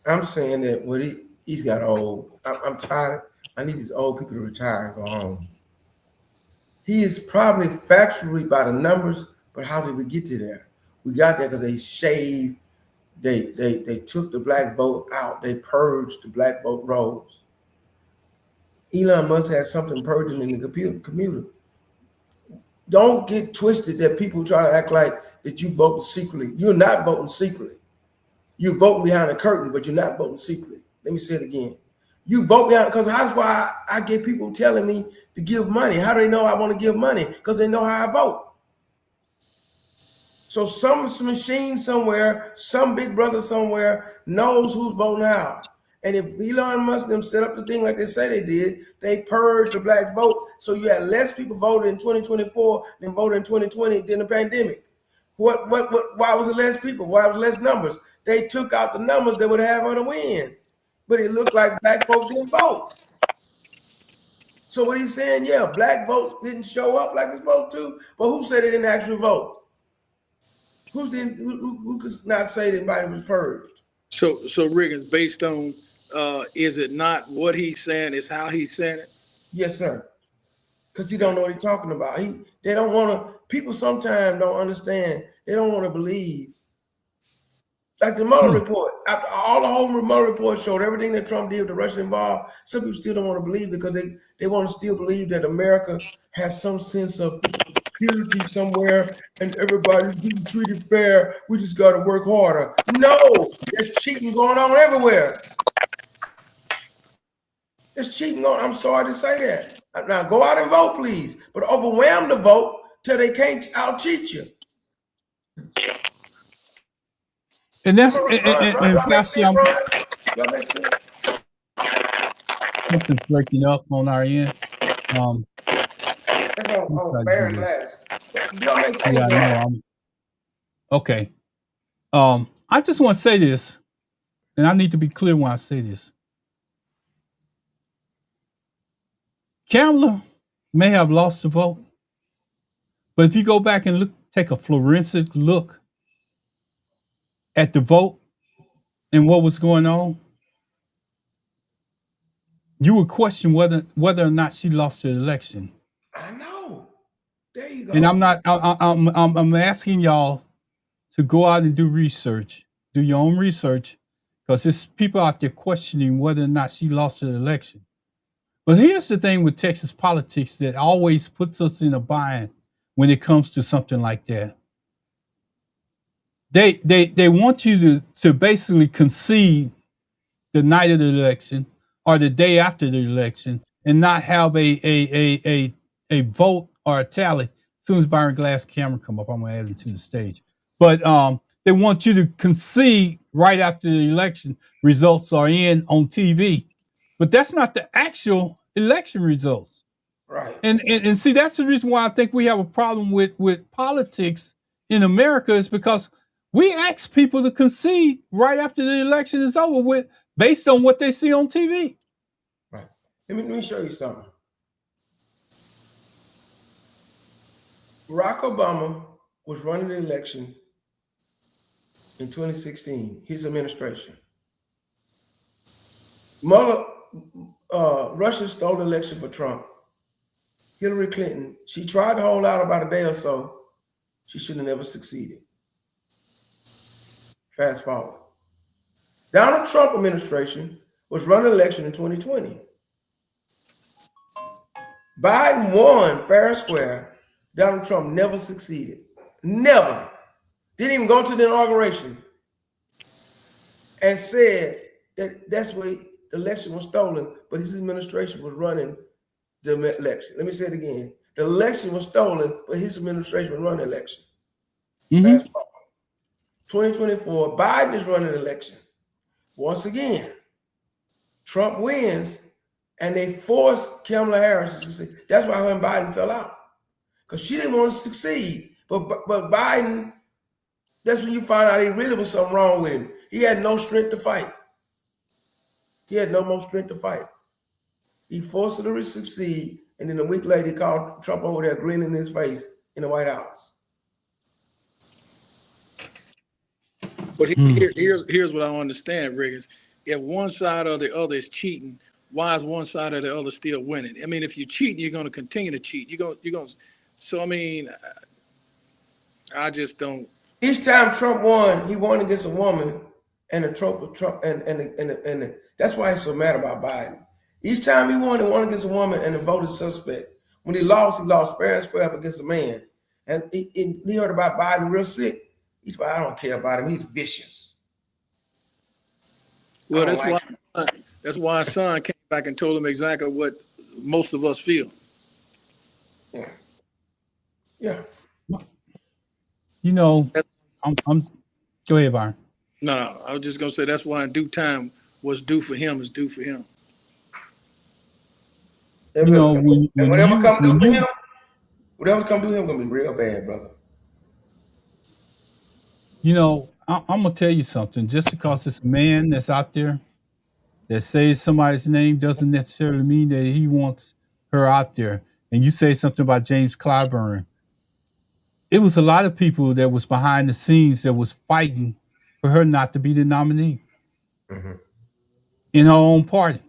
I'm saying that he's got old. I'm tired. I need these old people to retire and go home. He is probably factually by the numbers, but how did we get to there? We got there because they shaved. They took the black vote out. They purged the black vote rolls. Elon Musk had something purging in the computer. Don't get twisted that people try to act like that you vote secretly. You're not voting secretly. You're voting behind a curtain, but you're not voting secretly. Let me say it again. You vote behind, because that's why I get people telling me to give money. How do they know I want to give money? Because they know how I vote. So some machine somewhere, some big brother somewhere knows who's voting how. And if Elon Musk them set up the thing like they say they did, they purged the black vote. So you had less people voted in 2024 than voted in 2020 than the pandemic. Why was it less people? Why was it less numbers? They took out the numbers that would have on the win. But it looked like black folk didn't vote. So what he's saying, yeah, black votes didn't show up like it's supposed to, but who said they didn't actually vote? Who could not say that anybody was purged? So Riggins, based on, is it not what he's saying, it's how he's saying it? Yes, sir. Because he don't know what he's talking about. They don't want to. People sometimes don't understand. They don't want to believe. Like the Mueller report, after all the whole Mueller report showed everything that Trump did with the Russian involved. Some people still don't want to believe because they want to still believe that America has some sense of security somewhere and everybody's getting treated fair. We just got to work harder. No, there's cheating going on everywhere. There's cheating on. I'm sorry to say that. Now go out and vote, please, but overwhelm the vote till they can't out cheat you. And that's something's breaking up on our end. That's on Barry Glass. Yeah, I know. Okay. I just want to say this, and I need to be clear when I say this. Kamala may have lost the vote, but if you go back and take a forensic look at the vote and what was going on, you would question whether or not she lost the election. I know. There you go. And I'm asking y'all to go out and do research, do your own research, because there's people out there questioning whether or not she lost the election. But here's the thing with Texas politics that always puts us in a bind when it comes to something like that. They want you to basically concede the night of the election or the day after the election and not have a vote or a tally. As soon as Byron Glass camera come up, I'm gonna add him to the stage. But they want you to concede right after the election results are in on TV. But that's not the actual election results. Right. And see, that's the reason why I think we have a problem with politics in America, is because we ask people to concede right after the election is over with based on what they see on TV. Right. Let me show you something. Barack Obama was running the election in 2016, his administration. Russia stole the election for Trump. Hillary Clinton, she tried to hold out about a day or so. She should have never succeeded. Fast forward. Donald Trump administration was running the election in 2020. Biden won fair and square. Donald Trump never succeeded. Never. Didn't even go to the inauguration and said that that's why the election was stolen, but his administration was running the election. Let me say it again. The election was stolen, but his administration was running the election. Fast forward. 2024, Biden is running the election. Once again, Trump wins, and they forced Kamala Harris to succeed. That's why her and Biden fell out, because she didn't want to succeed. But Biden, that's when you find out he really was something wrong with him. He had no strength to fight. He had no more strength to fight. He forced her to succeed, and then a week later, he called Trump over there grinning in his face in the White House. But here's what I understand, Riggins. If one side or the other is cheating, why is one side or the other still winning? I mean, if you cheat, you're going to continue to cheat. You're going. So I mean, I just don't. Each time Trump won, he won against a woman, and the Trump and that's why he's so mad about Biden. Each time he won against a woman, and the vote is suspect. When he lost fair and square up against a man. And he heard about Biden real sick. He's like, I don't care about him. He's vicious. Well, that's why his son came back and told him exactly what most of us feel. Yeah. Yeah. You know, I'm go ahead, Byron. No, I was just gonna say that's why in due time what's due for him is due for him. You know, whatever come due to him, gonna be real bad, brother. You know, I'm gonna tell you something. Just because it's a man that's out there that says somebody's name doesn't necessarily mean that he wants her out there, and you say something about James Clyburn, it was a lot of people that was behind the scenes that was fighting for her not to be the nominee in her own party.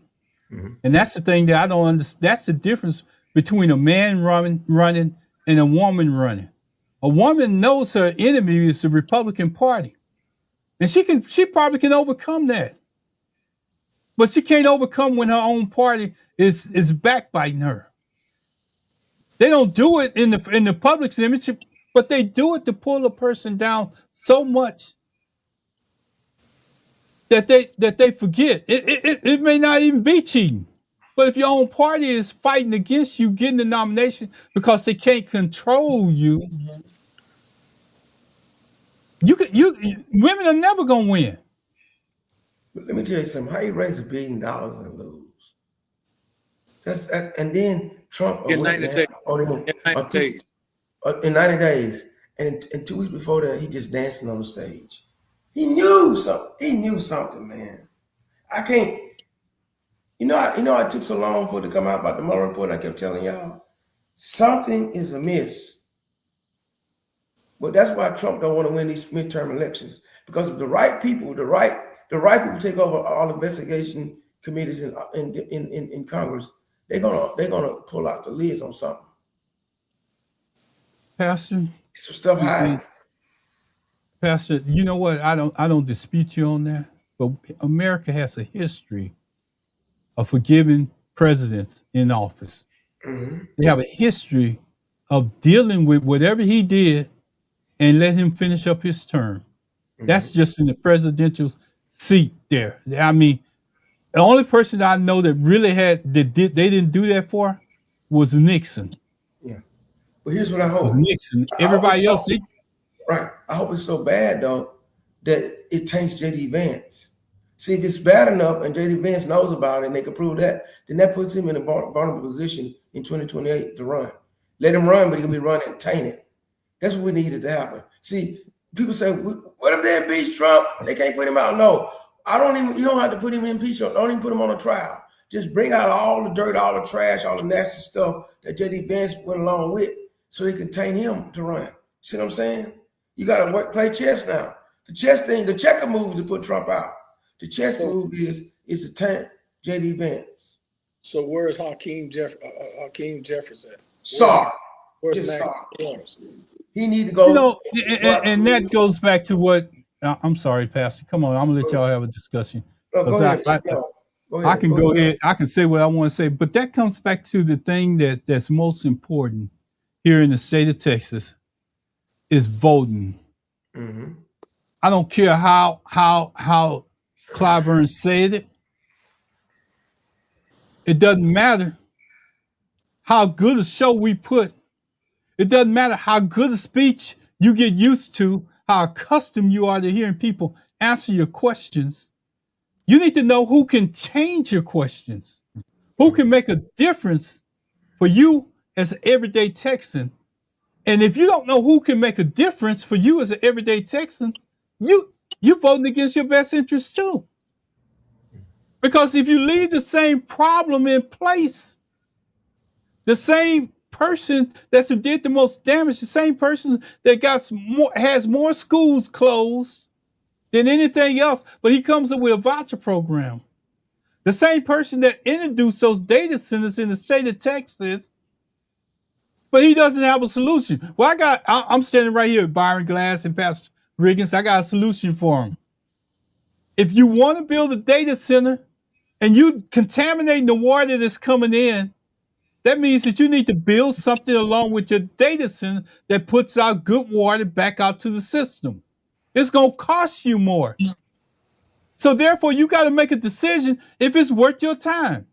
And that's the thing that I don't understand. That's the difference between a man running and a woman running. A woman knows her enemy is the Republican Party, and she probably can overcome that. But she can't overcome when her own party is backbiting her. They don't do it in the public's image, but they do it to pull a person down so much that they forget. It may not even be cheating. But if your own party is fighting against you getting the nomination because they can't control you, women are never gonna win. But let me tell you something. How you raise $1 billion and lose? And then Trump In 90 days. In 90 days. And 2 weeks before that, he just dancing on the stage. He knew something. He knew something, man. I can't. I took so long for it to come out about the Mueller report, and I kept telling y'all, something is amiss. But that's why Trump don't want to win these midterm elections. Because if the right people, the right people take over all investigation committees in Congress, they're gonna pull out the lids on something. Pastor, some stuff hiding. Pastor, you know what? I don't dispute you on that. But America has a history of forgiving presidents in office. They have a history of dealing with whatever he did and let him finish up his term. That's just in the presidential seat there. I mean, the only person I know that really they didn't do that for was Nixon. Yeah. But here's what I hope. Nixon. Everybody else. Right. I hope it's so bad though that it taints J.D. Vance. See, if it's bad enough and J.D. Vance knows about it and they can prove that, then that puts him in a vulnerable position in 2028 to run. Let him run, but he'll be running tainted. That's what we needed to happen. See, people say, what if they impeach Trump? They can't put him out. No, you don't have to put him in impeachment. Don't even put him on a trial. Just bring out all the dirt, all the trash, all the nasty stuff that J.D. Vance went along with so they can taint him to run. See what I'm saying? You got to play chess now. The chess thing, the checker move is to put Trump out. The chess move is to tank J.D. Vance. So where's Hakeem Jeffries at? Sorry. Where's Max? He need to go. And that goes back to what I'm sorry, Pastor. Come on, I'm gonna let y'all have a discussion. No, go ahead. I can go ahead. I can say what I want to say, but that comes back to the thing that's most important here in the state of Texas is voting. I don't care how Clyburn said it. It doesn't matter how good a show we put. It doesn't matter how good a speech you get used to, how accustomed you are to hearing people answer your questions. You need to know who can change your questions, who can make a difference for you as an everyday Texan. And if you don't know who can make a difference for you as an everyday Texan, you're voting against your best interest too. Because if you leave the same problem in place, the same person that's did the most damage, the same person that has more schools closed than anything else, but he comes up with a voucher program. The same person that introduced those data centers in the state of Texas, but he doesn't have a solution. Well, I'm standing right here with Byron Glass and Pastor Riggins. I got a solution for him. If you want to build a data center and you contaminating the water that's coming in, that means that you need to build something along with your data center that puts out good water back out to the system. It's going to cost you more. So therefore, you got to make a decision if it's worth your time.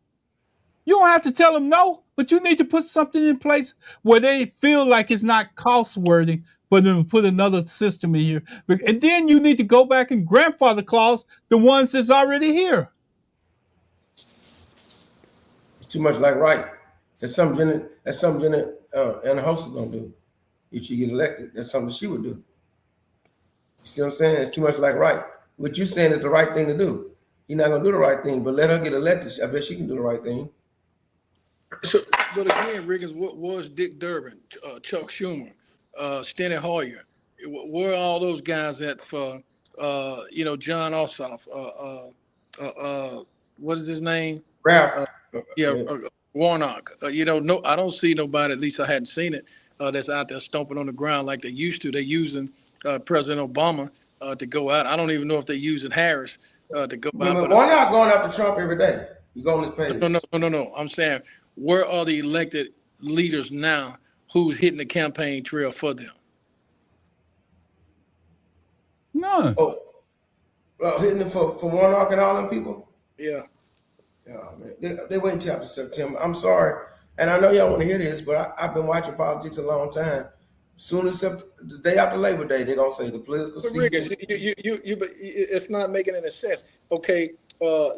You don't have to tell them no, but you need to put something in place where they feel like it's not cost worthy for them to put another system in here. And then you need to go back and grandfather clause the ones that's already here. It's too much like right. That's something Anna Host is gonna do if she get elected. That's something she would do. You see what I'm saying? It's too much like right. What you're saying is the right thing to do. You're not gonna do the right thing, but let her get elected. I bet she can do the right thing. So But again, Riggins, what was Dick Durbin, Chuck Schumer, Steny Hoyer? Where are all those guys at for, John Ossoff, what is his name? Rap. Yeah, Warnock. No, I don't see nobody, at least I hadn't seen it, that's out there stomping on the ground like they used to. They're using President Obama to go out. I don't even know if they're using Harris to go out. Remember, But why not going after Trump every day? You go on his page. no. I'm saying, where are the elected leaders now who's hitting the campaign trail for them? None. Oh, hitting it for Warnock and all them people? Yeah. Yeah, man. They wait until after September. I'm sorry. And I know y'all want to hear this, but I've been watching politics a long time. Soon as the day after Labor Day, they're gonna say the political season. Riggins, it's not making any sense. Okay,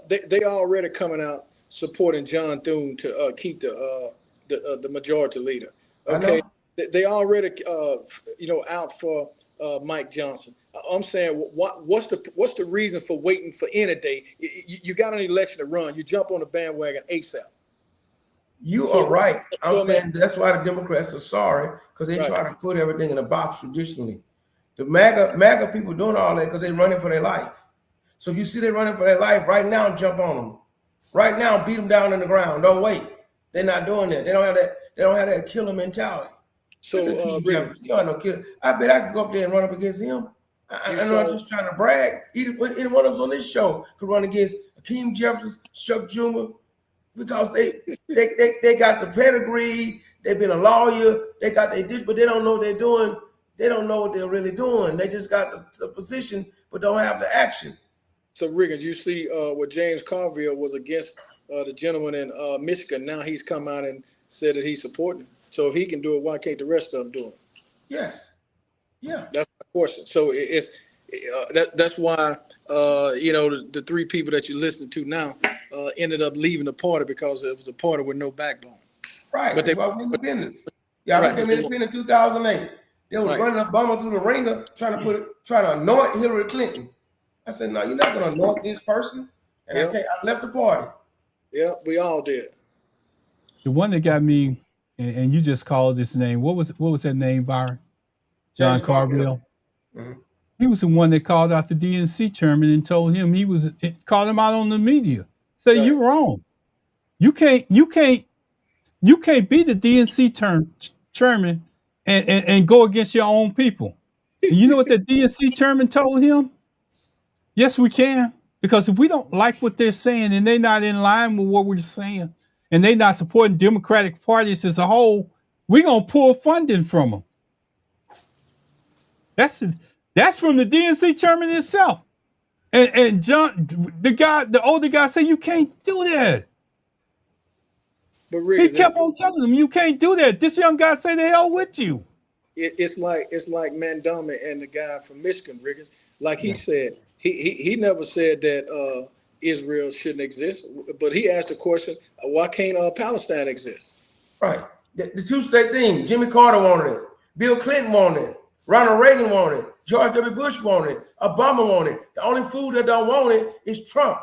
they already coming out supporting John Thune to keep the majority leader. Okay, they already out for Mike Johnson. I'm saying, what's the reason for waiting for any day? You got an election to run. You jump on the bandwagon ASAP. You are right. I'm saying that's why the Democrats are sorry, because they try to put everything in a box traditionally. The MAGA people doing all that because they're running for their life. So if you see they're running for their life, right now, jump on them. Right now, beat them down in the ground. Don't wait. They're not doing that. They don't have that. They don't have that killer mentality. So you don't have no killer. I bet I could go up there and run up against him. I know I'm just trying to brag. Any one of us on this show could run against Hakeem Jeffries, Chuck Schumer, because they got the pedigree. They've been a lawyer. They got their dish, but they don't know what they're doing. They don't know what they're really doing. They just got the position, but don't have the action. So Riggins, you see what James Carville was against the gentleman in Michigan. Now he's come out and said that he's supporting. So if he can do it, why can't the rest of them do it? Yes. Yeah. That's my question. So that's why the three people that you listened to now ended up leaving the party because it was a party with no backbone. Right. But they were independent. Yeah, I became independent in 2008. They were running Obama through the ringer, trying to anoint Hillary Clinton. I said, no, you're not going to anoint this person. And I left the party. Yeah, we all did. The one that got me, and you just called this name. What was that name, Byron? John Carville. Mm-hmm. He was the one that called out the DNC chairman and told him called him out on the media. Say you're wrong. You can't be the DNC chairman and go against your own people. And you know what the DNC chairman told him? Yes, we can. Because if we don't like what they're saying and they're not in line with what we're saying and they're not supporting Democratic parties as a whole, we're going to pull funding from them. That's from the DNC chairman himself. And John, the older guy said, you can't do that. But Riggins, he kept on telling them, you can't do that. This young guy said, the hell with you. It's like Mandami and the guy from Michigan, Riggins. Like he said, he never said that Israel shouldn't exist, but he asked the question, why can't Palestine exist? Right. The two-state thing, Jimmy Carter wanted it. Bill Clinton wanted it. Ronald Reagan wanted it. George W. Bush wanted it. Obama wanted it. The only fool that don't want it is Trump.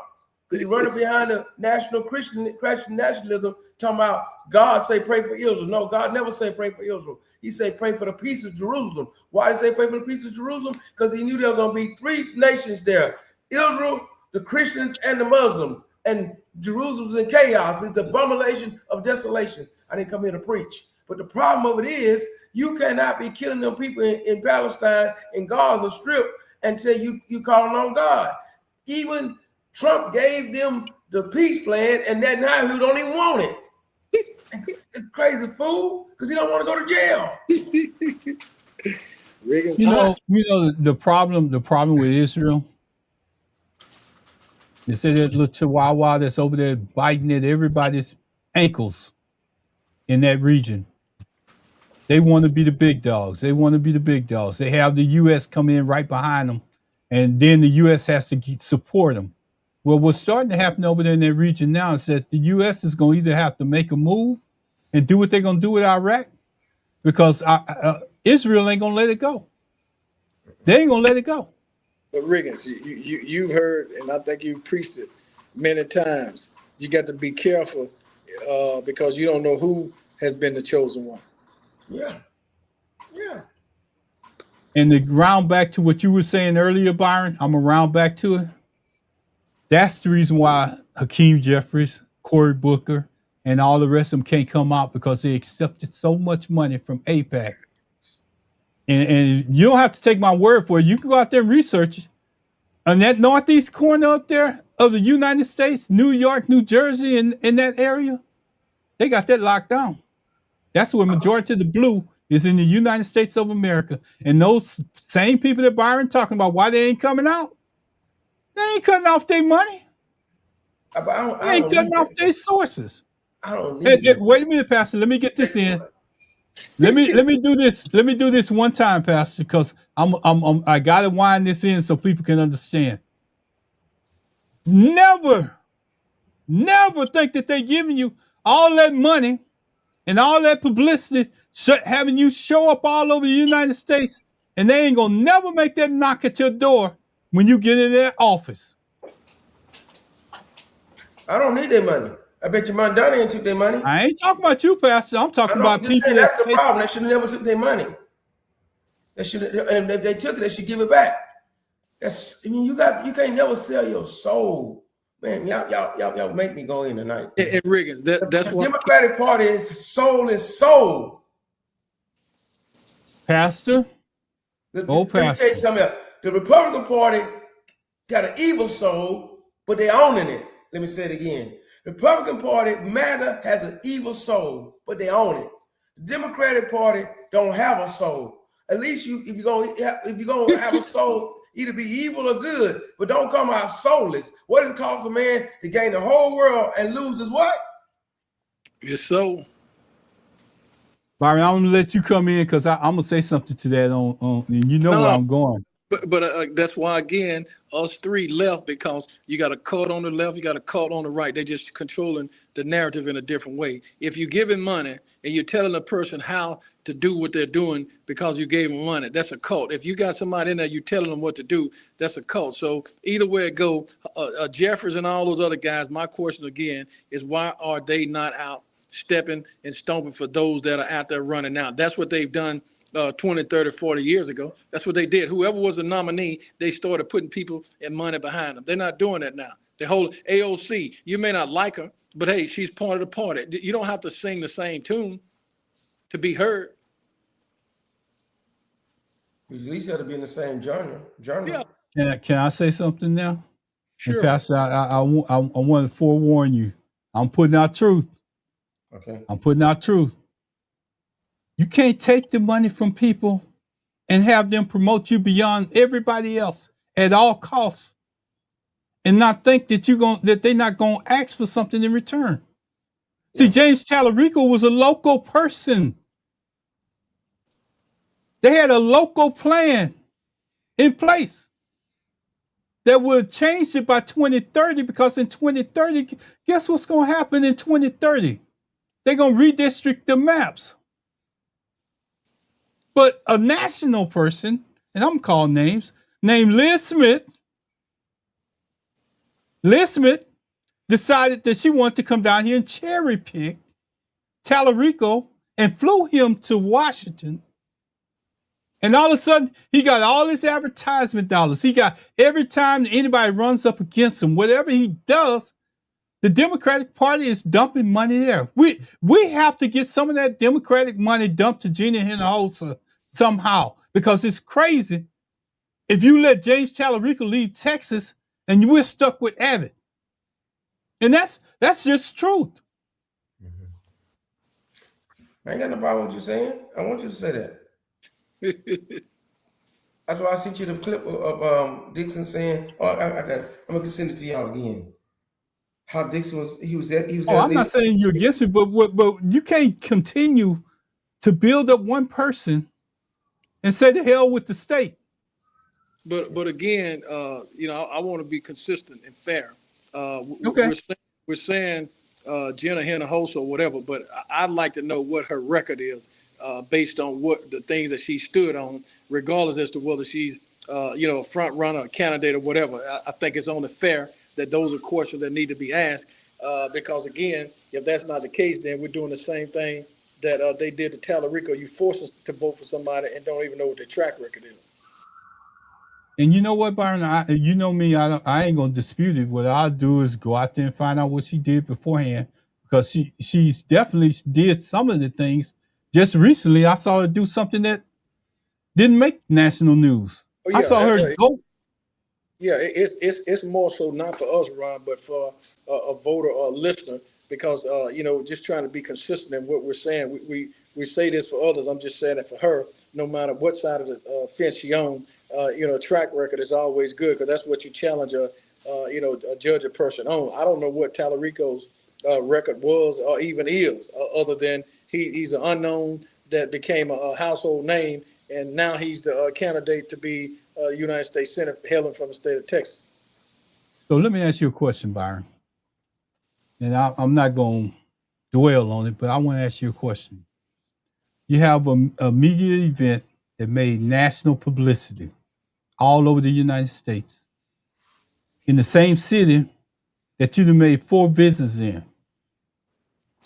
Because he's running behind the national Christian nationalism, talking about God say pray for Israel. No, God never say pray for Israel. He say pray for the peace of Jerusalem. Why did he say pray for the peace of Jerusalem? Because he knew there were going to be three nations there. Israel, the Christians, and the Muslims. And Jerusalem's in chaos. It's the abomination of desolation. I didn't come here to preach. But the problem of it is, you cannot be killing them people in Palestine and Gaza Strip until you calling on God. Even Trump gave them the peace plan, and then now he don't even want it. It's crazy fool, because he don't want to go to jail. You know the problem with Israel. They say that little chihuahua that's over there biting at everybody's ankles in that region. They want to be the big dogs. They have the U.S. come in right behind them, and then the U.S. has to support them. Well, what's starting to happen over there in that region now is that the U.S. is going to either have to make a move and do what they're going to do with Iraq, because Israel ain't going to let it go. They ain't going to let it go. But Riggins, you've heard, and I think you've preached it many times, you got to be careful because you don't know who has been the chosen one. Yeah. Yeah. And to round back to what you were saying earlier, Byron, I'm gonna round back to it. That's the reason why Hakeem Jeffries, Cory Booker, and all the rest of them can't come out, because they accepted so much money from AIPAC. And you don't have to take my word for it. You can go out there and research it. On that northeast corner up there of the United States, New York, New Jersey, and in that area, they got that locked down. That's where majority of the blue is, in the United States of America. And those same people that Byron talking about, why they ain't coming out, they ain't cutting off their money. But They ain't cutting off their sources. I don't need it. Wait a minute, Pastor. Let me get this in. Let me do this. Let me do this one time, Pastor, because I gotta wind this in so people can understand. Never think that they're giving you all that money and all that publicity, having you show up all over the United States, and they ain't gonna never make that knock at your door when you get in their office. I don't need their money. I bet your Mondani took their money. I ain't talking about you, Pastor. I'm talking about people. That's the problem. They should have never took their money. They should, and if they took it, they should give it back. That's. I mean, you can't never sell your soul, man. Y'all make me go in tonight. And Riggins, that's the what Democratic Party is soul. Pastor. Let me tell you something else. The Republican Party got an evil soul, but they're owning it. Let me say it again. The Republican Party has an evil soul, but they own it. The Democratic Party don't have a soul. At least if you're gonna have a soul, either be evil or good, but don't come out soulless. What does it cost a man to gain the whole world and lose his what? His soul. Byron, I'm gonna let you come in because I'm gonna say something to that on and you know where I'm going. But that's why, again, us three left, because you got a cult on the left, you got a cult on the right. They're just controlling the narrative in a different way. If you're giving money and you're telling a person how to do what they're doing because you gave them money, that's a cult. If you got somebody in there, you telling them what to do, that's a cult. So either way it go, Jeffers and all those other guys, my question again is, why are they not out stepping and stomping for those that are out there running now? That's what they've done 20, 30, 40 years ago. That's what they did. Whoever was the nominee, they started putting people and money behind them. They're not doing that now. The whole AOC, you may not like her, but hey, she's part of the party. You don't have to sing the same tune to be heard. You at least have to be in the same genre. Yeah. Can I say something now? Sure. And Pastor, I want to forewarn you. I'm putting out truth. Okay. I'm putting out truth. You can't take the money from people and have them promote you beyond everybody else at all costs, and not think that they're not gonna ask for something in return. Yeah. See, James Tallarico was a local person. They had a local plan in place that would change it by 2030, because in 2030, guess what's gonna happen in 2030? They're gonna redistrict the maps. But a national person, and I'm calling names, named Liz Smith decided that she wanted to come down here and cherry pick Tallarico and flew him to Washington. And all of a sudden, he got all his advertisement dollars. He got, every time anybody runs up against him, whatever he does, the Democratic Party is dumping money there. We have to get some of that Democratic money dumped to Gina Hinojosa somehow, because it's crazy if you let James Tallarico leave Texas and we're stuck with Abbott. And that's just truth. Mm-hmm. I ain't got no problem with you saying. I want you to say that. That's why I sent you the clip of Dixon saying, I'm gonna send it to y'all again. How Dixon was. I'm not saying you're against me, but you can't continue to build up one person and say the hell with the state. But again, I want to be consistent and fair. Okay. We're saying Gina Hinojosa or whatever, but I'd like to know what her record is based on what the things that she stood on, regardless as to whether she's a front runner, a candidate, or whatever. I think it's only fair that those are questions that need to be asked. Because again, if that's not the case, then we're doing the same thing that they did to Tallarico. You force us to vote for somebody and don't even know what their track record is. And you know what, Byron? You know me. I ain't gonna dispute it. What I'll do is go out there and find out what she did beforehand, because she's definitely did some of the things. Just recently, I saw her do something that didn't make national news. Oh I saw her go. yeah, it's more so not for us, Ron, but for a voter or a listener, because just trying to be consistent in what we're saying. We say this for others. I'm just saying it for her. No matter what side of the fence she on, track record is always good, because that's what you challenge a judge a person on. I don't know what Tallarico's record was or even is, other than he's an unknown that became a household name, and now he's the candidate to be United States Senate, hailing from the state of Texas. So let me ask you a question, Byron. And I'm not going to dwell on it, but I want to ask you a question. You have a media event that made national publicity all over the United States, in the same city that you've made 4 visits in.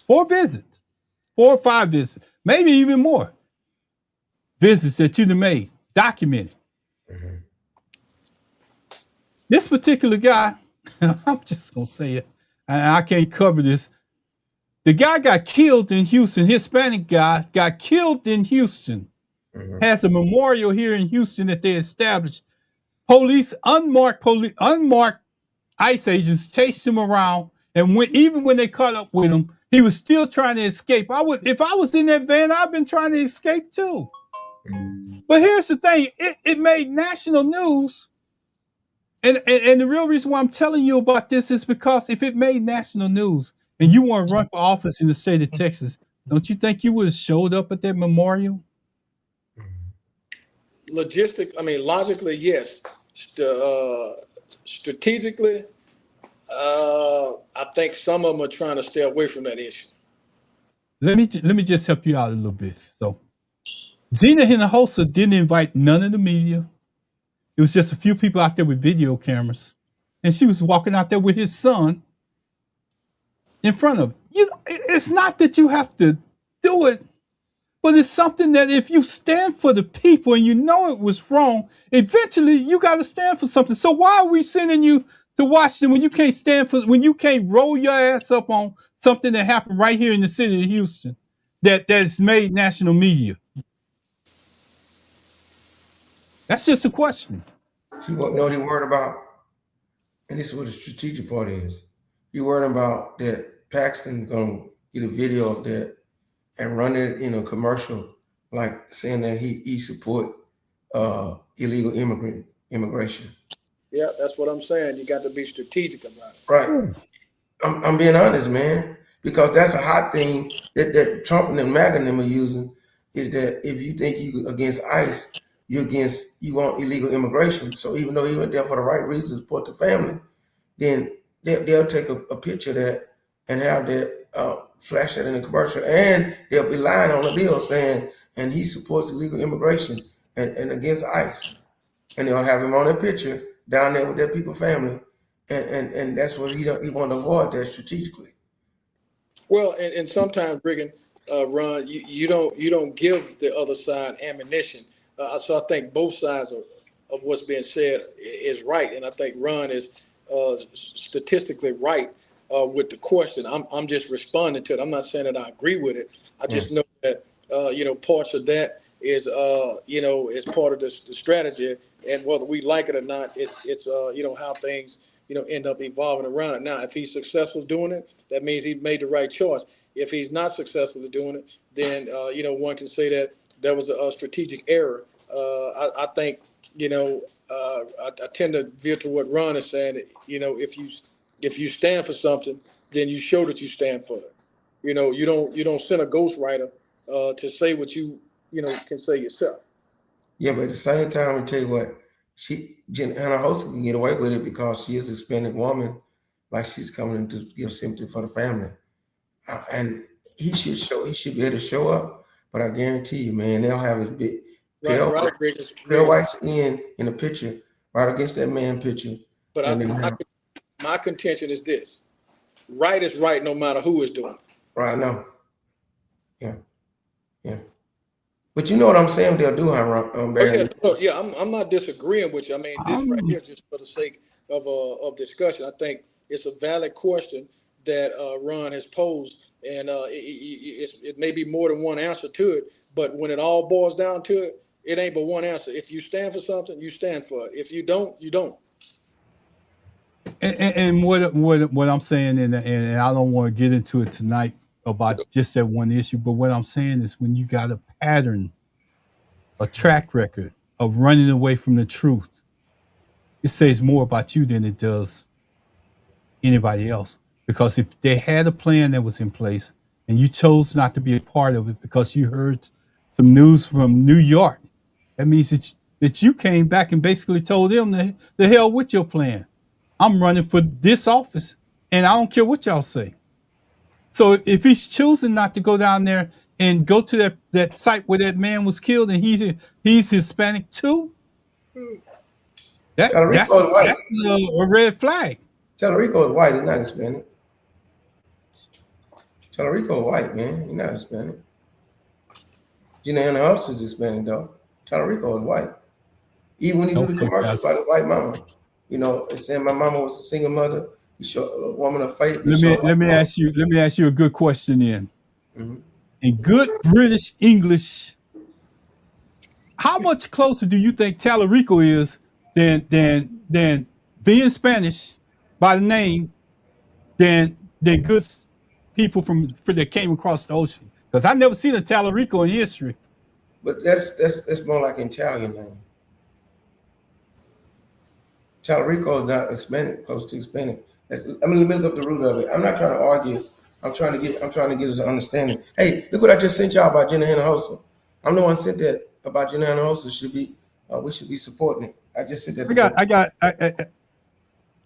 4 visits, 4 or 5 visits, maybe even more visits that you've made, documented. Mm-hmm. This particular guy, I'm just going to say it, and I can't cover this. The guy got killed in Houston. Hispanic guy got killed in Houston. Mm-hmm. Has a memorial here in Houston that they established. Unmarked ICE agents chased him around, and even when they caught up with him, he was still trying to escape. If I was in that van, I've been trying to escape too. Mm-hmm. But here's the thing: it made national news. And the real reason why I'm telling you about this is because if it made national news and you want to run for office in the state of Texas, don't you think you would have showed up at that memorial? Logically, yes. Strategically, I think some of them are trying to stay away from that issue. Let me just help you out a little bit. So, Gina Hinojosa didn't invite none of the media. It was just a few people out there with video cameras, and she was walking out there with his son in front of you. It's not that you have to do it, but it's something that if you stand for the people and you know it was wrong, eventually you got to stand for something. So why are we sending you to Washington when you can't roll your ass up on something that happened right here in the city of Houston that's made national media? That's just a question. You know what he worried about? And this is what the strategic part is. He worried about that Paxton gonna get a video of that and run it in a commercial, like saying that he support illegal immigration. Yeah, that's what I'm saying. You got to be strategic about it. Right. I'm being honest, man, because that's a hot thing that Trump and the MAGA and them are using, is that if you think you against ICE, you want illegal immigration. So even though he went there for the right reasons, support the family, then they'll take a picture of that and have that flash that in the commercial, and they'll be lying on the bill saying, and he supports illegal immigration and against ICE, and they'll have him on a picture down there with their people family, and that's what he want to avoid that strategically. Well, and sometimes, Riggins, Ron, you don't give the other side ammunition. So I think both sides of what's being said is right, and I think Ron is statistically right with the question. I'm just responding to it. I'm not saying that I agree with it. I just know that parts of that is is part of the strategy, and whether we like it or not, it's how things end up evolving around it. Now, if he's successful doing it, that means he made the right choice. If he's not successful at doing it, then one can say that was a strategic error. I think I tend to veer to what Ron is saying. If you stand for something, then you show that you stand for it. You don't send a ghostwriter to say what you can say yourself. Yeah, but at the same time, I tell you what, Hannah Host can get away with it because she is a Hispanic woman, like she's coming to give sympathy for the family, and he should be able to show up. But I guarantee you, man, they'll have his big pale white skin in the picture right against that man picture. But my contention is this: Right is right no matter who is doing it. Right now. Yeah. Yeah. But you know what I'm saying? They'll do, Barry. I'm not disagreeing with you. I mean, this right here, just for the sake of discussion, I think it's a valid question that Ron has posed, and it may be more than one answer to it. But when it all boils down to it, it ain't but one answer. If you stand for something, you stand for it. If you don't, you don't. And what I'm saying, and I don't want to get into it tonight about just that one issue, but what I'm saying is when you got a pattern, a track record of running away from the truth, it says more about you than it does anybody else. Because if they had a plan that was in place and you chose not to be a part of it because you heard some news from New York, that means that you came back and basically told them the hell with your plan. I'm running for this office and I don't care what y'all say. So if he's choosing not to go down there and go to that site where that man was killed and he's Hispanic too, that's a red flag. Tallarico is white, he's not Hispanic. Tallarico is white, man. He's not Hispanic. Gina Hannah House is Hispanic, though. Tallarico is white. Even when he do the commercials about the white mama, you know, and saying my mama was a single mother, he showed a woman of faith. Let me ask you a good question then. Mm-hmm. In good British English, how much closer do you think Tallarico is than being Spanish by the name than good people that came across the ocean? Because I never seen a Tallarico in history. But that's more like an Italian name. Tallarico is not Hispanic, close to Hispanic. I mean, let me look up the root of it. I'm not trying to argue. I'm trying to get us an understanding. Hey, look what I just sent y'all about Gina Hinojosa. I'm the one sent that about Gina Hinojosa. We should be supporting it. I just sent that.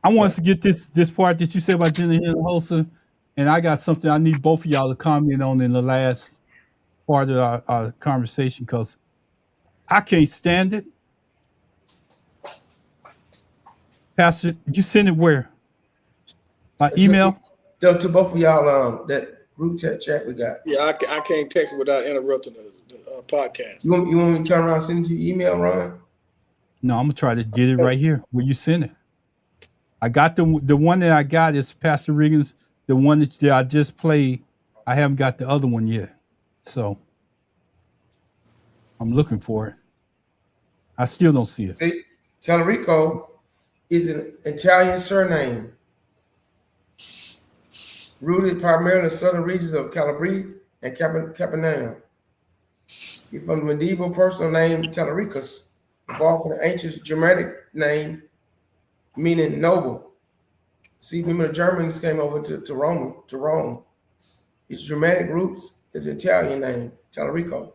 I want us to get this part that you said about Gina Hinojosa, and I got something I need both of y'all to comment on in the last part of our conversation because I can't stand it. Pastor, you send it where? My email? To both of y'all, that group chat we got. Yeah, I can't text without interrupting the podcast. You want me to turn around and send it to your email, Ron? No, I'm going to try to get it right here where you send it. I got the one that I got is Pastor Riggins. The one that I just played, I haven't got the other one yet. So I'm looking for it. I still don't see it. See, Tallarico is an Italian surname, rooted primarily in the southern regions of Calabria and Campania. He's from the medieval personal name Tallaricus, evolved from the ancient Germanic name meaning noble. See, when the Germans came over to Rome, its Germanic roots is the Italian name, Tallarico.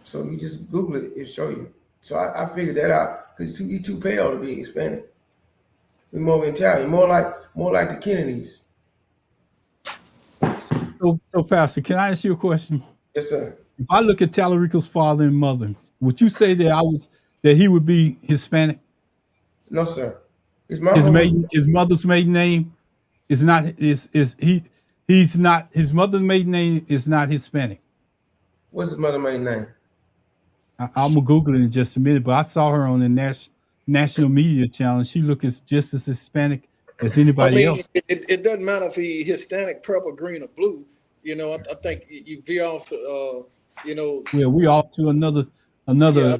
So you just Google it, it'll show you. So I figured that out because he's too pale to be Hispanic. He's more Italian, more like the Kennedys. So Pastor, can I ask you a question? Yes, sir. If I look at Tallarico's father and mother, would you say that he would be Hispanic? No, sir. His mother's maiden name is not he's not his mother's maiden name is not Hispanic. What's his mother's maiden name? I'm gonna Google it in just a minute, but I saw her on the national media channel. She looks just as Hispanic as anybody else. It doesn't matter if he's Hispanic, purple, green, or blue. You know, I think you veer off. Well, we off to another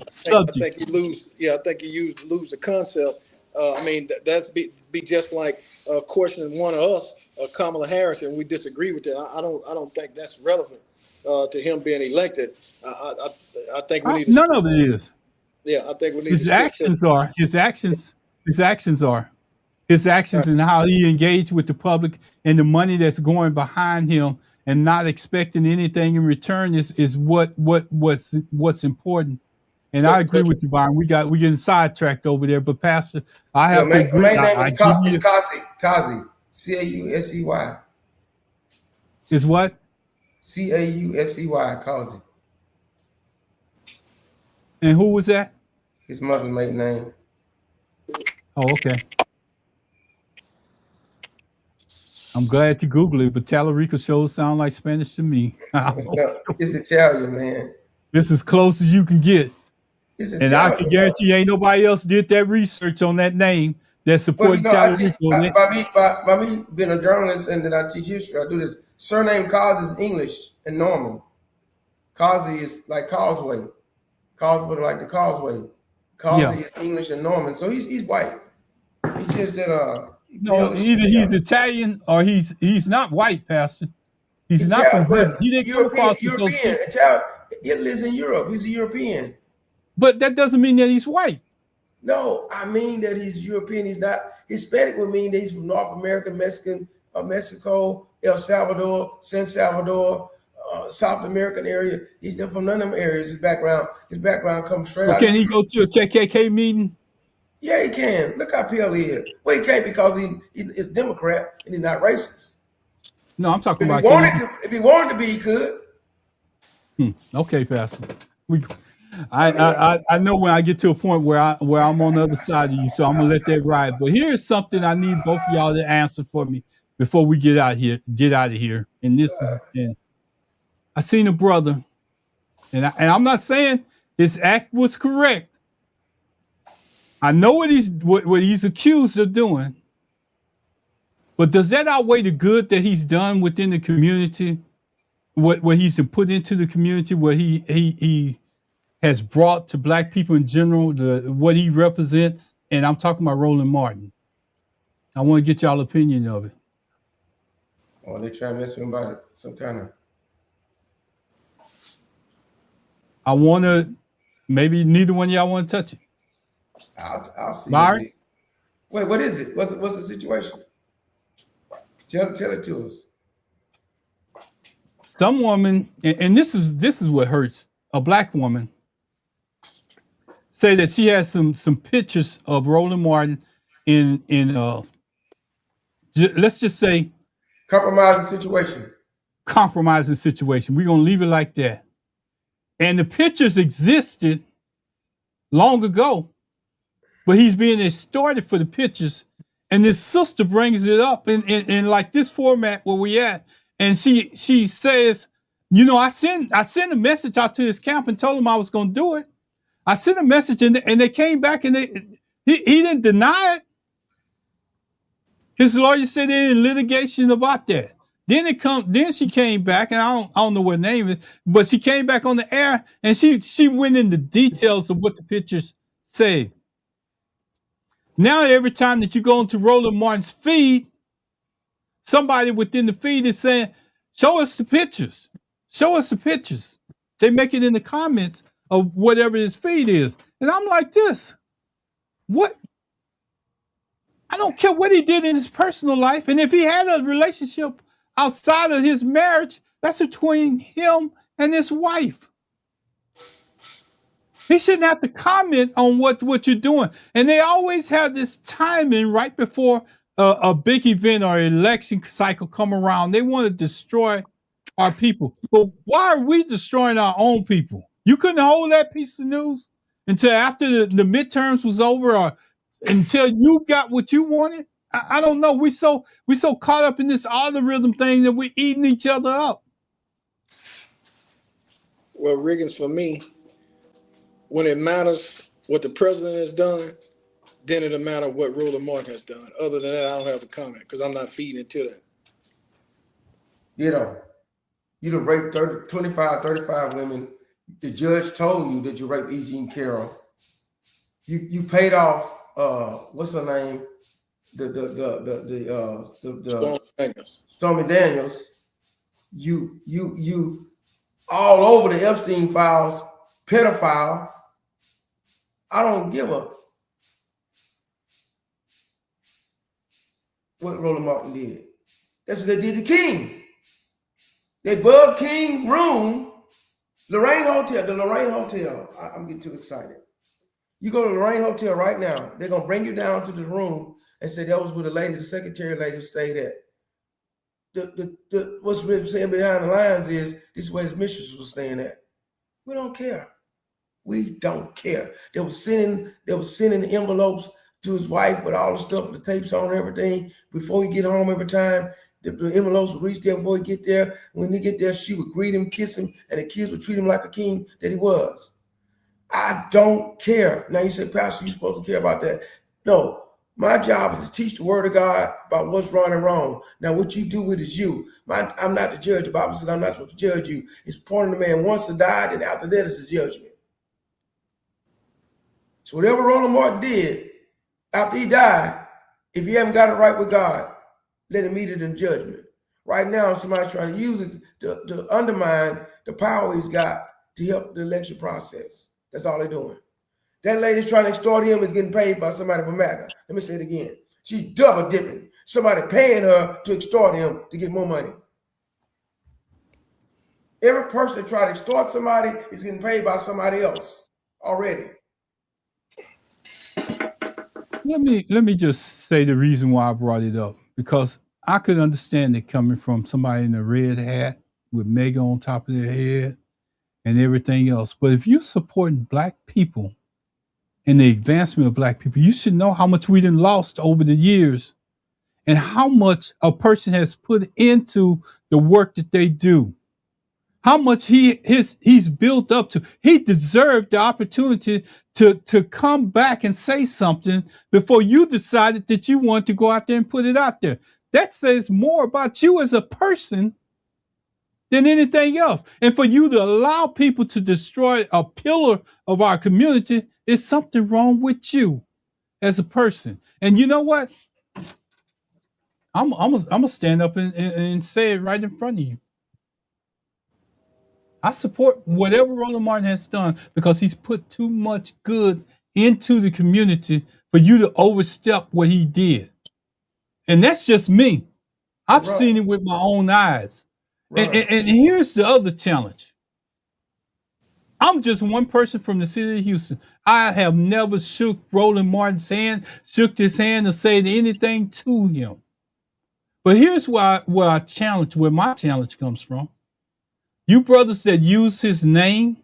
subject. I think you lose the concept. I mean, that's be just like questioning one of us, Kamala Harris, and we disagree with that. I don't think that's relevant to him being elected. I think we need. None of it is. Yeah, I think we need. His actions and how he engaged with the public and the money that's going behind him and not expecting anything in return is what's important. And I agree with you, Byron. We getting sidetracked over there, but Pastor, I have to agree. My name is Causey. Causey. Is what? Causey. Causey. And who was that? His mother's maiden name. Oh, okay. I'm glad you Google it, but Tallarica shows sound like Spanish to me. No, it's Italian, man. This is as close as you can get. It's And I can Italian. guarantee ain't nobody else did that research on that name that Well, you supported know, I teach Tallarica. by me being a journalist and then I teach history. I do this. Surname Cause is English and Norman. Causey is like causeway. Causeway like the causeway. Causey is English and Norman. So he's white. He's just that No, either he's Italian or he's not white, Pastor. He's not from here. He didn't come across European. Italian. It lives in Europe. He's a European. But that doesn't mean that he's white. No, I mean that he's European. He's not Hispanic. Would mean that he's from North America, Mexican, Mexico, El Salvador, San Salvador, South American area. He's not from none of them areas. His background comes straight out. Can he go to a KKK meeting? Yeah, he can. Look how pale he is. Well, he can't because he's Democrat and he's not racist. No, I'm talking about. If he wanted to be, he could. Okay, Pastor. I know when I get to a point where I'm on the other side of you, so I'm gonna let that ride. But here's something I need both of y'all to answer for me before we get out of here. And this is, I seen a brother, and I'm not saying his act was correct. I know what he's accused of doing, but does that outweigh the good that he's done within the community? What he's put into the community, what he has brought to Black people in general, what he represents, and I'm talking about Roland Martin. I want to get y'all opinion of it. Oh, they try to mess with him about some kind of. I want to. Maybe neither one of y'all want to touch it. I'll see. Byron? Wait, what is it? What's the situation? Tell it to us. Some woman, and this is what hurts. A Black woman say that she has some pictures of Roland Martin in let's just say compromising situation. We're gonna leave it like that. And the pictures existed long ago, but he's being extorted for the pictures. And this sister brings it up in like this format where we at. And she says, you know, I sent a message out to his camp and told him I was going to do it. I sent a message and they came back and he didn't deny it. His lawyer said they're in litigation about that. Then she came back, and I don't know what her name is, but she came back on the air and she went into details of what the pictures say. Now every time that you go into Roland Martin's feed, somebody within the feed is saying, show us the pictures. Show us the pictures. They make it in the comments of whatever his feed is. And I'm like this. What? I don't care what he did in his personal life. And if he had a relationship outside of his marriage, that's between him and his wife. He shouldn't have to comment on what you're doing. And they always have this timing right before a big event or election cycle come around. They want to destroy our people. But why are we destroying our own people? You couldn't hold that piece of news until after the midterms was over or until you got what you wanted? I don't know. We so caught up in this algorithm thing that we're eating each other up. Well, Riggins, for me, when it matters what the president has done, then it'll matter what Roland Martin has done. Other than that, I don't have a comment because I'm not feeding into that. You know, you done raped 35 women. The judge told you that you raped E. Jean Carroll. You paid off what's her name? Stormy Daniels. You all over the Epstein files, pedophile. I don't give a what Roland Martin did. That's what they did to King. They bugged King room, the Lorraine Hotel. I'm getting too excited. You go to the Lorraine Hotel right now, they're gonna bring you down to the room and say that was where the secretary lady stayed at. What's really saying behind the lines is this is where his mistress was staying at. We don't care. We don't care. They were sending the envelopes to his wife with all the stuff, the tapes on and everything before he get home every time. the envelopes would reach there before he get there. When he get there, she would greet him, kiss him, and the kids would treat him like a king that he was. I don't care. Now you say, Pastor, you're supposed to care about that. No, my job is to teach the word of God about what's right and wrong. Now what you do with it is you. I'm not the judge. The Bible says I'm not supposed to judge you. It's appointed the man once to die, and after that is the judgment. So whatever Roland Martin did, after he died, if he haven't got it right with God, let him meet it in judgment. Right now, somebody's trying to use it to undermine the power he's got to help the election process. That's all they're doing. That lady's trying to extort him is getting paid by somebody from MAGA. Let me say it again. She's double dipping. Somebody paying her to extort him to get more money. Every person that tries to extort somebody is getting paid by somebody else already. Let me just say the reason why I brought it up, because I could understand it coming from somebody in a red hat with MAGA on top of their head and everything else. But if you're supporting Black people and the advancement of Black people, you should know how much we done lost over the years and how much a person has put into the work that they do. How much he's built up to. He deserved the opportunity to come back and say something before you decided that you want to go out there and put it out there. That says more about you as a person than anything else. And for you to allow people to destroy a pillar of our community, is something wrong with you as a person. And you know what? I'm gonna stand up and say it right in front of you. I support whatever Roland Martin has done because he's put too much good into the community for you to overstep what he did. And that's just me. I've seen it with my own eyes. And here's the other challenge. I'm just one person from the city of Houston. I have never shook Roland Martin's hand, shook his hand, or said anything to him. But here's where my challenge comes from. You brothers that use his name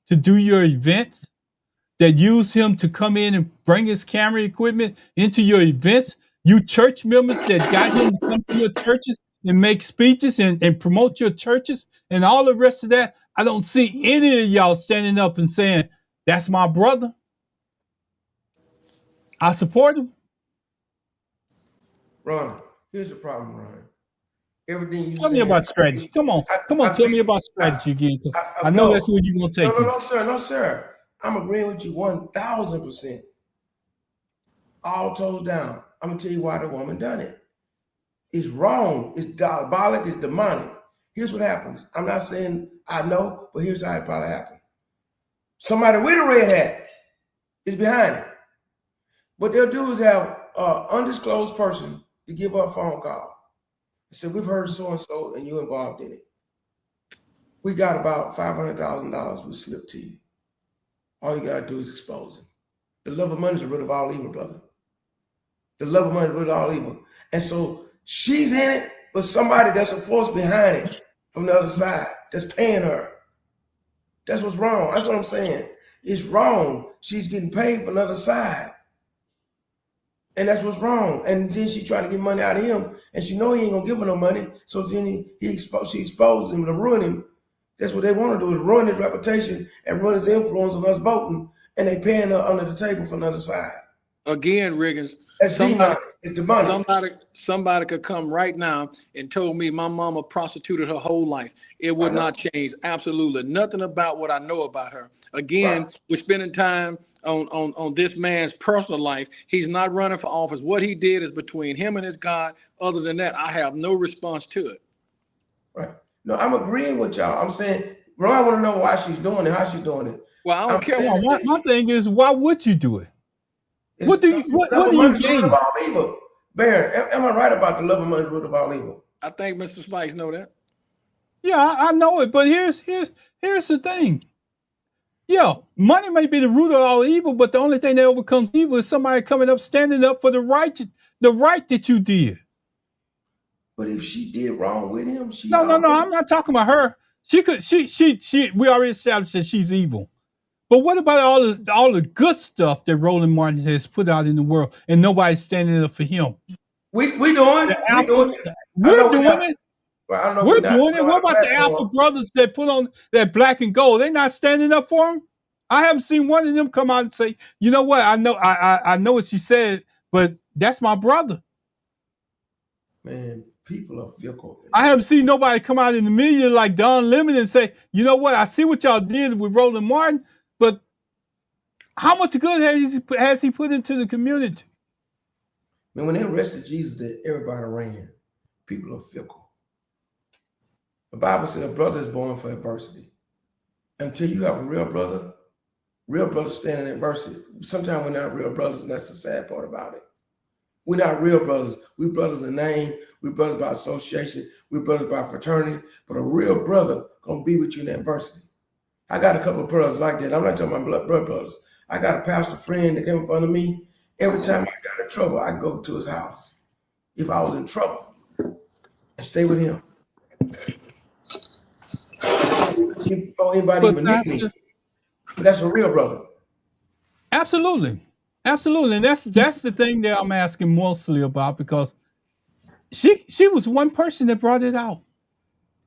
to do your events, that use him to come in and bring his camera equipment into your events, you church members that got him to come to your churches and make speeches and promote your churches and all the rest of that, I don't see any of y'all standing up and saying, that's my brother. I support him. Ron, here's the problem, Ron. Everything you tell me about strategy. Come on, tell me about strategy again. I know that's what you're gonna take. No, sir. I'm agreeing with you 1,000%. All toes down. I'm gonna tell you why the woman done it. It's wrong. It's diabolic. It's demonic. Here's what happens. I'm not saying I know, but here's how it probably happened. Somebody with a red hat is behind it. What they'll do is have an undisclosed person to give her a phone call. I said, we've heard so-and-so and you're involved in it. We got about $500,000 we slipped to you. All you got to do is expose him. The love of money is the root of all evil, brother. The love of money is the root of all evil. And so she's in it, but somebody that's a force behind it from the other side that's paying her. That's what's wrong. That's what I'm saying. It's wrong. She's getting paid from the other side. And that's what's wrong. And then she trying to get money out of him, and she know he ain't gonna give her no money. So then she exposes him to ruin him. That's what they want to do, is ruin his reputation and ruin his influence on us voting. And they paying her under the table from the other side. Again, Riggins, that's demonic. It's demonic. Somebody could come right now and told me my mama prostituted her whole life. It would not change. Absolutely nothing about what I know about her. Again, we're spending time on this man's personal life. He's not running for office. What he did is between him and his God. Other than that, I have no response to it. Right. No, I'm agreeing with y'all. I'm saying, bro, I want to know why she's doing it, how she's doing it. Well, I don't care. My thing is, why would you do it? What do you gain? Baron, am I right about the love of money root of all evil? I think Mr. Spikes know that. Yeah, I know it, but here's the thing. Yeah, money may be the root of all evil, but the only thing that overcomes evil is somebody coming up, standing up for the right that you did. But if she did wrong with him, no, I'm not talking about her. She we already established that she's evil. But what about all the good stuff that Roland Martin has put out in the world, and nobody's standing up for him? We doing it. We're doing it. Well, I know We're we're not doing it. on What the about the Alpha platform. brothers that put on that black and gold? They not standing up for him. I haven't seen one of them come out and say, you know what? I know what she said, but that's my brother. Man, people are fickle. Man. I haven't seen nobody come out in the media like Don Lemon and say, you know what? I see what y'all did with Roland Martin, but how much good has he put into the community? Man, when they arrested Jesus, everybody ran. People are fickle. The Bible says a brother is born for adversity. Until you have a real brothers stand in adversity. Sometimes we're not real brothers, and that's the sad part about it. We're not real brothers. We're brothers in name. We're brothers by association. We're brothers by fraternity. But a real brother gonna be with you in adversity. I got a couple of brothers like that. I'm not talking about blood brothers. I got a pastor friend that came in front of me. Every time I got in trouble, I go to his house. If I was in trouble, and stay with him. Before anybody even knew me. But that's a real brother. Absolutely. Absolutely. And that's the thing that I'm asking mostly about, because she was one person that brought it out.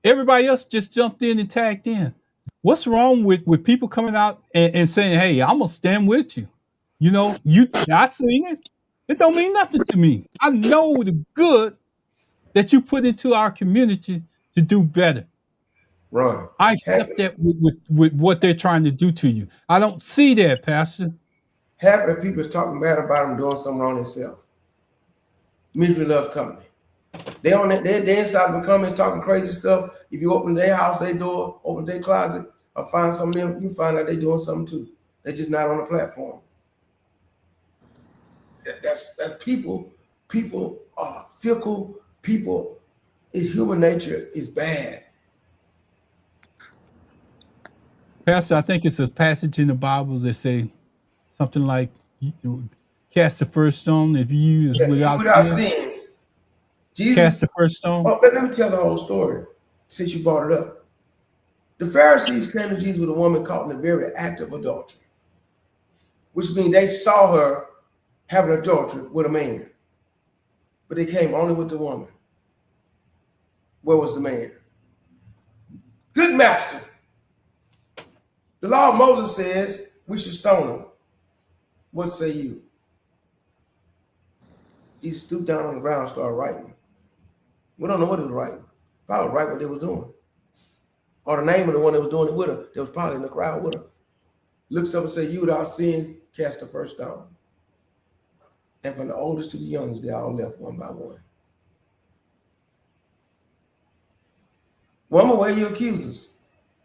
Everybody else just jumped in and tagged in. What's wrong with people coming out and saying, hey, I'm gonna stand with you? You know, I seen it. It don't mean nothing to me. I know the good that you put into our community to do better. Ron, I accept that with what they're trying to do to you. I don't see that, Pastor. Half of the people is talking bad about them doing something wrong themselves. Misery loves company. They inside the comments talking crazy stuff. If you open their house, their door, open their closet, or find something of them, you find out they're doing something too. They're just not on the platform. That's people. People are fickle. People, human nature is bad. Pastor, I think it's a passage in the Bible that say something like, cast the first stone if you is without sin. Jesus, cast the first stone. Oh, let me tell the whole story since you brought it up. The Pharisees came to Jesus with a woman caught in the very act of adultery, which means they saw her having adultery with a man, but they came only with the woman. Where was the man? Good master. The law of Moses says we should stone him. What say you? He stooped down on the ground and started writing. We don't know what he was writing. Probably write what they was doing. Or the name of the one that was doing it with her. That was probably in the crowd with her. Looks up and says, you without sin, cast the first stone. And from the oldest to the youngest, they all left one by one. Woman, where are your accusers?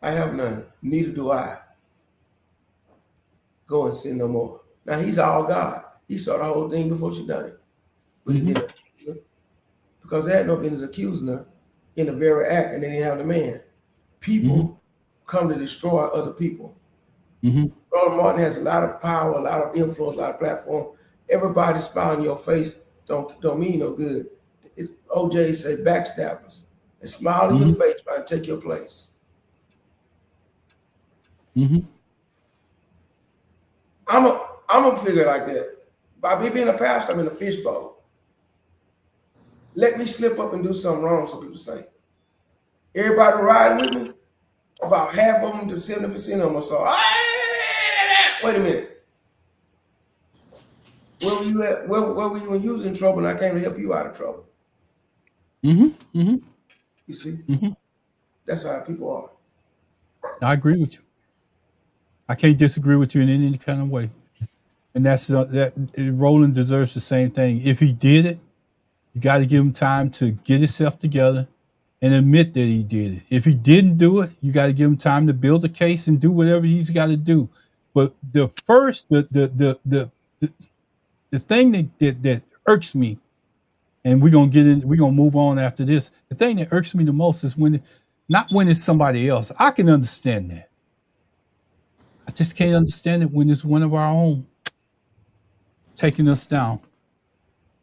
I have none. Neither do I. Go and sin no more. Now he's all God. He saw the whole thing before she done it. But he didn't accuse her. Because they had no business accusing her in the very act, and they didn't have the man. People come to destroy other people. Roland Martin has a lot of power, a lot of influence, a lot of platform. Everybody smiling in your face don't mean no good. It's OJ say backstabbers. They smile in your face trying to take your place. I'm a figure like that. By me being a pastor, I'm in a fishbowl. Let me slip up and do something wrong, so people say. Everybody riding with me, about half of them to 70% of them will start, wait a minute. Where were you at? Where were you when you was in trouble and I came to help you out of trouble? You see? That's how people are. I agree with you. I can't disagree with you in any kind of way. And that's that Roland deserves the same thing. If he did it, you got to give him time to get himself together and admit that he did it. If he didn't do it, you got to give him time to build a case and do whatever he's got to do. But the thing that irks me, and we're gonna move on after this. The thing that irks me the most is not when it's somebody else. I can understand that. I just can't understand it when it's one of our own taking us down.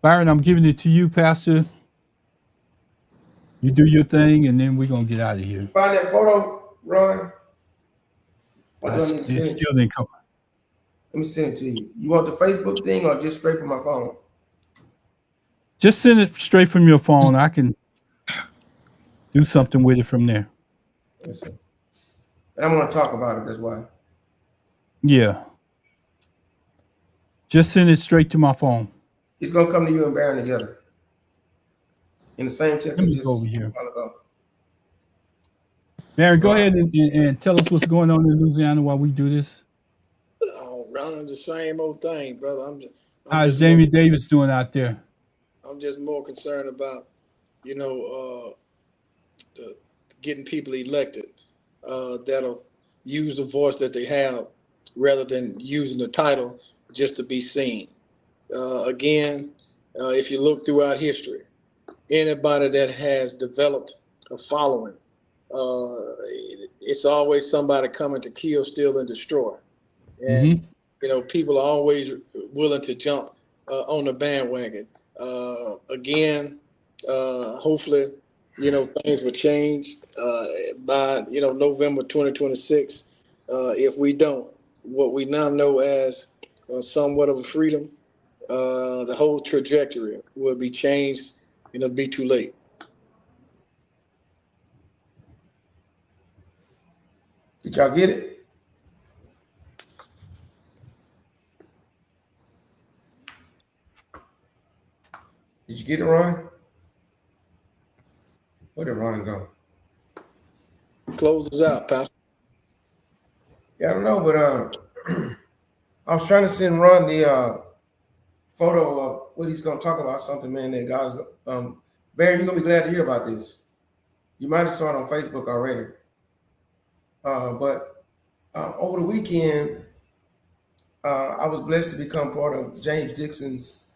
Byron, I'm giving it to you, Pastor. You do your thing, and then we're gonna get out of here. Find that photo, Ron. It still didn't come. Let me send it to you. You want the Facebook thing or just straight from my phone? Just send it straight from your phone. I can do something with it from there. Listen. And I'm going to talk about it. That's why. Yeah. Just send it straight to my phone. It's going to come to you and Baron together. In the same text Let I me just go over here. a while ago. Mary, go ahead and tell us what's going on in Louisiana while we do this. Oh, running the same old thing, brother. How's Jamie Davis doing out there? I'm just more concerned about, the getting people elected that'll use the voice that they have rather than using the title just to be seen. Again, if you look throughout history, anybody that has developed a following, it's always somebody coming to kill, steal, and destroy. And, people are always willing to jump on the bandwagon. Again, hopefully, things will change by, November 2026. If we don't, what we now know as somewhat of a freedom, the whole trajectory will be changed, and it'll be too late. Did y'all get it? Did you get it, Ron? Where did Ron go? Close us out, Pastor. Yeah, I don't know, but I was trying to send Ron the photo of what he's going to talk about, something, man, that God is, Barry, you're going to be glad to hear about this. You might have saw it on Facebook already. But over the weekend, I was blessed to become part of James Dixon's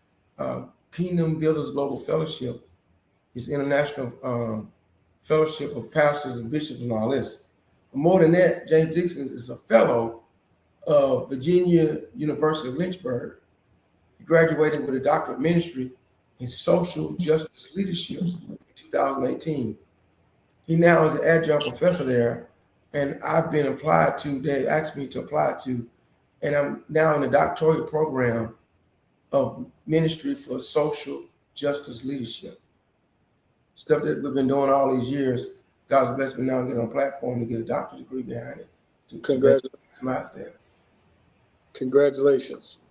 Kingdom Builders Global Fellowship. It's international fellowship of pastors and bishops and all this. But more than that, James Dixon is a fellow of Virginia University of Lynchburg. He graduated with a doctorate of ministry in social justice leadership in 2018. He now is an adjunct professor there, and I've been applied to, they asked me to apply to, and I'm now in the doctoral program of ministry for social justice leadership. Stuff that we've been doing all these years. God's blessed me now to get on a platform to get a doctorate degree behind it. Congratulations. Congratulations.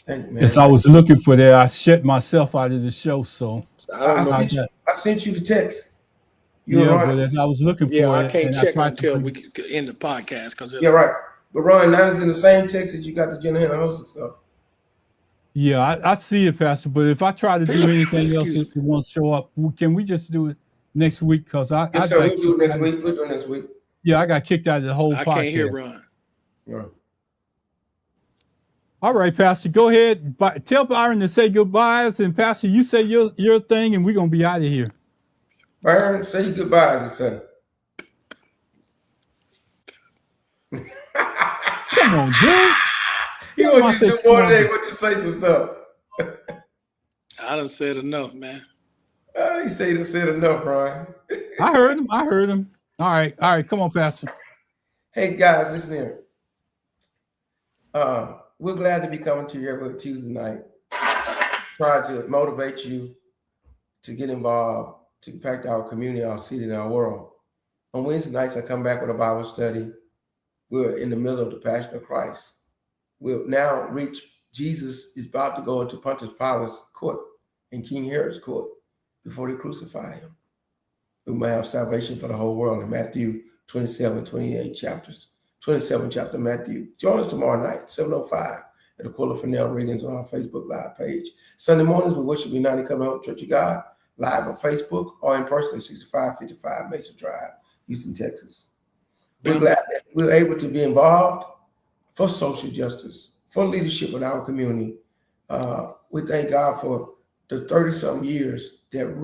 Thank you, man. Yes, I was looking for that. I shut myself out of the show, so I sent you the text. But as I was looking for it, I can't and check I it until we end the podcast. Yeah, right. But Ron, that is in the same text that you got the Jenna Hannah hosting stuff. Yeah, I see it, Pastor. But if I try to do anything else, it won't show up. Can we just do it next week? Because Yes, sir. We'll do it next week. We'll do it next week. Yeah, I got kicked out of the whole podcast. I can't hear Ron. Right. All right, Pastor, go ahead. Tell Byron to say goodbyes, and Pastor, you say your thing, and we're gonna be out of here. Byron, say goodbyes, he said. Come on, dude. He wants you to do more today. What you say some stuff? I done said enough, man. He said he said enough, Ron. I heard him. All right. Come on, Pastor. Hey guys, listen here. We're glad to be coming to you every Tuesday night. Try to motivate you to get involved, to impact our community, our city, and our world. On Wednesday nights, I come back with a Bible study. We're in the middle of the Passion of Christ. We'll now reach, Jesus is about to go into Pontius Pilate's court and King Herod's court before they crucify him. We might have salvation for the whole world in Matthew 27, 28 chapters. 27 chapter Matthew. Join us tomorrow night, 7:05 at the Quilla Fennell Riggins on our Facebook Live page. Sunday mornings, we worship United Covenant Hope Church of God, live on Facebook or in person at 6555 Mesa Drive, Houston, Texas. We're glad that we're able to be involved for social justice, for leadership in our community. We thank God for the 30-something years that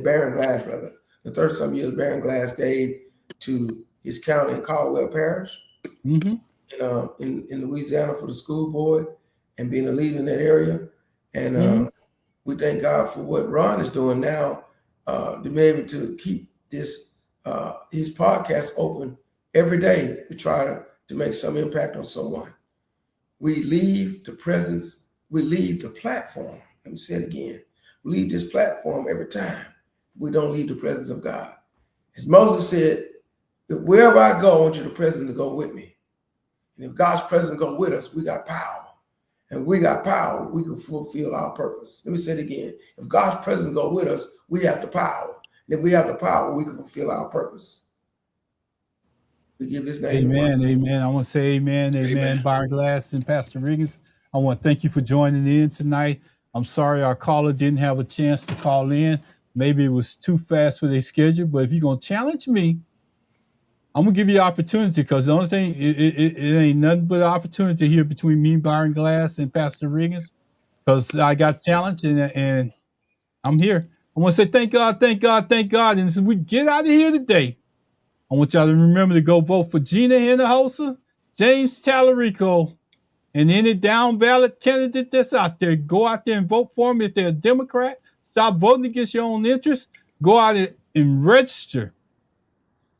Baron Glass, the 30-something years Baron Glass gave to his county in Caldwell Parish, in Louisiana for the school board and being a leader in that area. And we thank God for what Ron is doing now, to be able to keep this his podcast open every day to try to make some impact on someone. We leave the platform. Let me say it again. We leave this platform every time. We don't leave the presence of God. As Moses said, that wherever I go, I want you, the president, to go with me. And if God's presence go with us, we got power. And we got power, we can fulfill our purpose. Let me say it again. If God's presence go with us, we have the power. And if we have the power, we can fulfill our purpose. We give his name. Amen. Amen. I want to say amen. Amen. Byron Glass and Pastor Riggins, I want to thank you for joining in tonight. I'm sorry our caller didn't have a chance to call in. Maybe it was too fast for their schedule, but if you're going to challenge me, I'm going to give you the opportunity, because the only thing, it ain't nothing but an opportunity here between me, Byron Glass, and Pastor Riggins, because I got talent and I'm here. I want to say thank God, thank God, thank God. And as we get out of here today, I want y'all to remember to go vote for Gina Hinojosa, James Tallarico, and any down ballot candidate that's out there. Go out there and vote for them. If they're a Democrat, stop voting against your own interests. Go out and register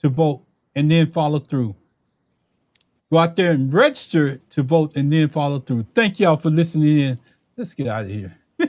to vote and then follow through. Go out there and register to vote and then follow through. Thank y'all for listening in. Let's get out of here.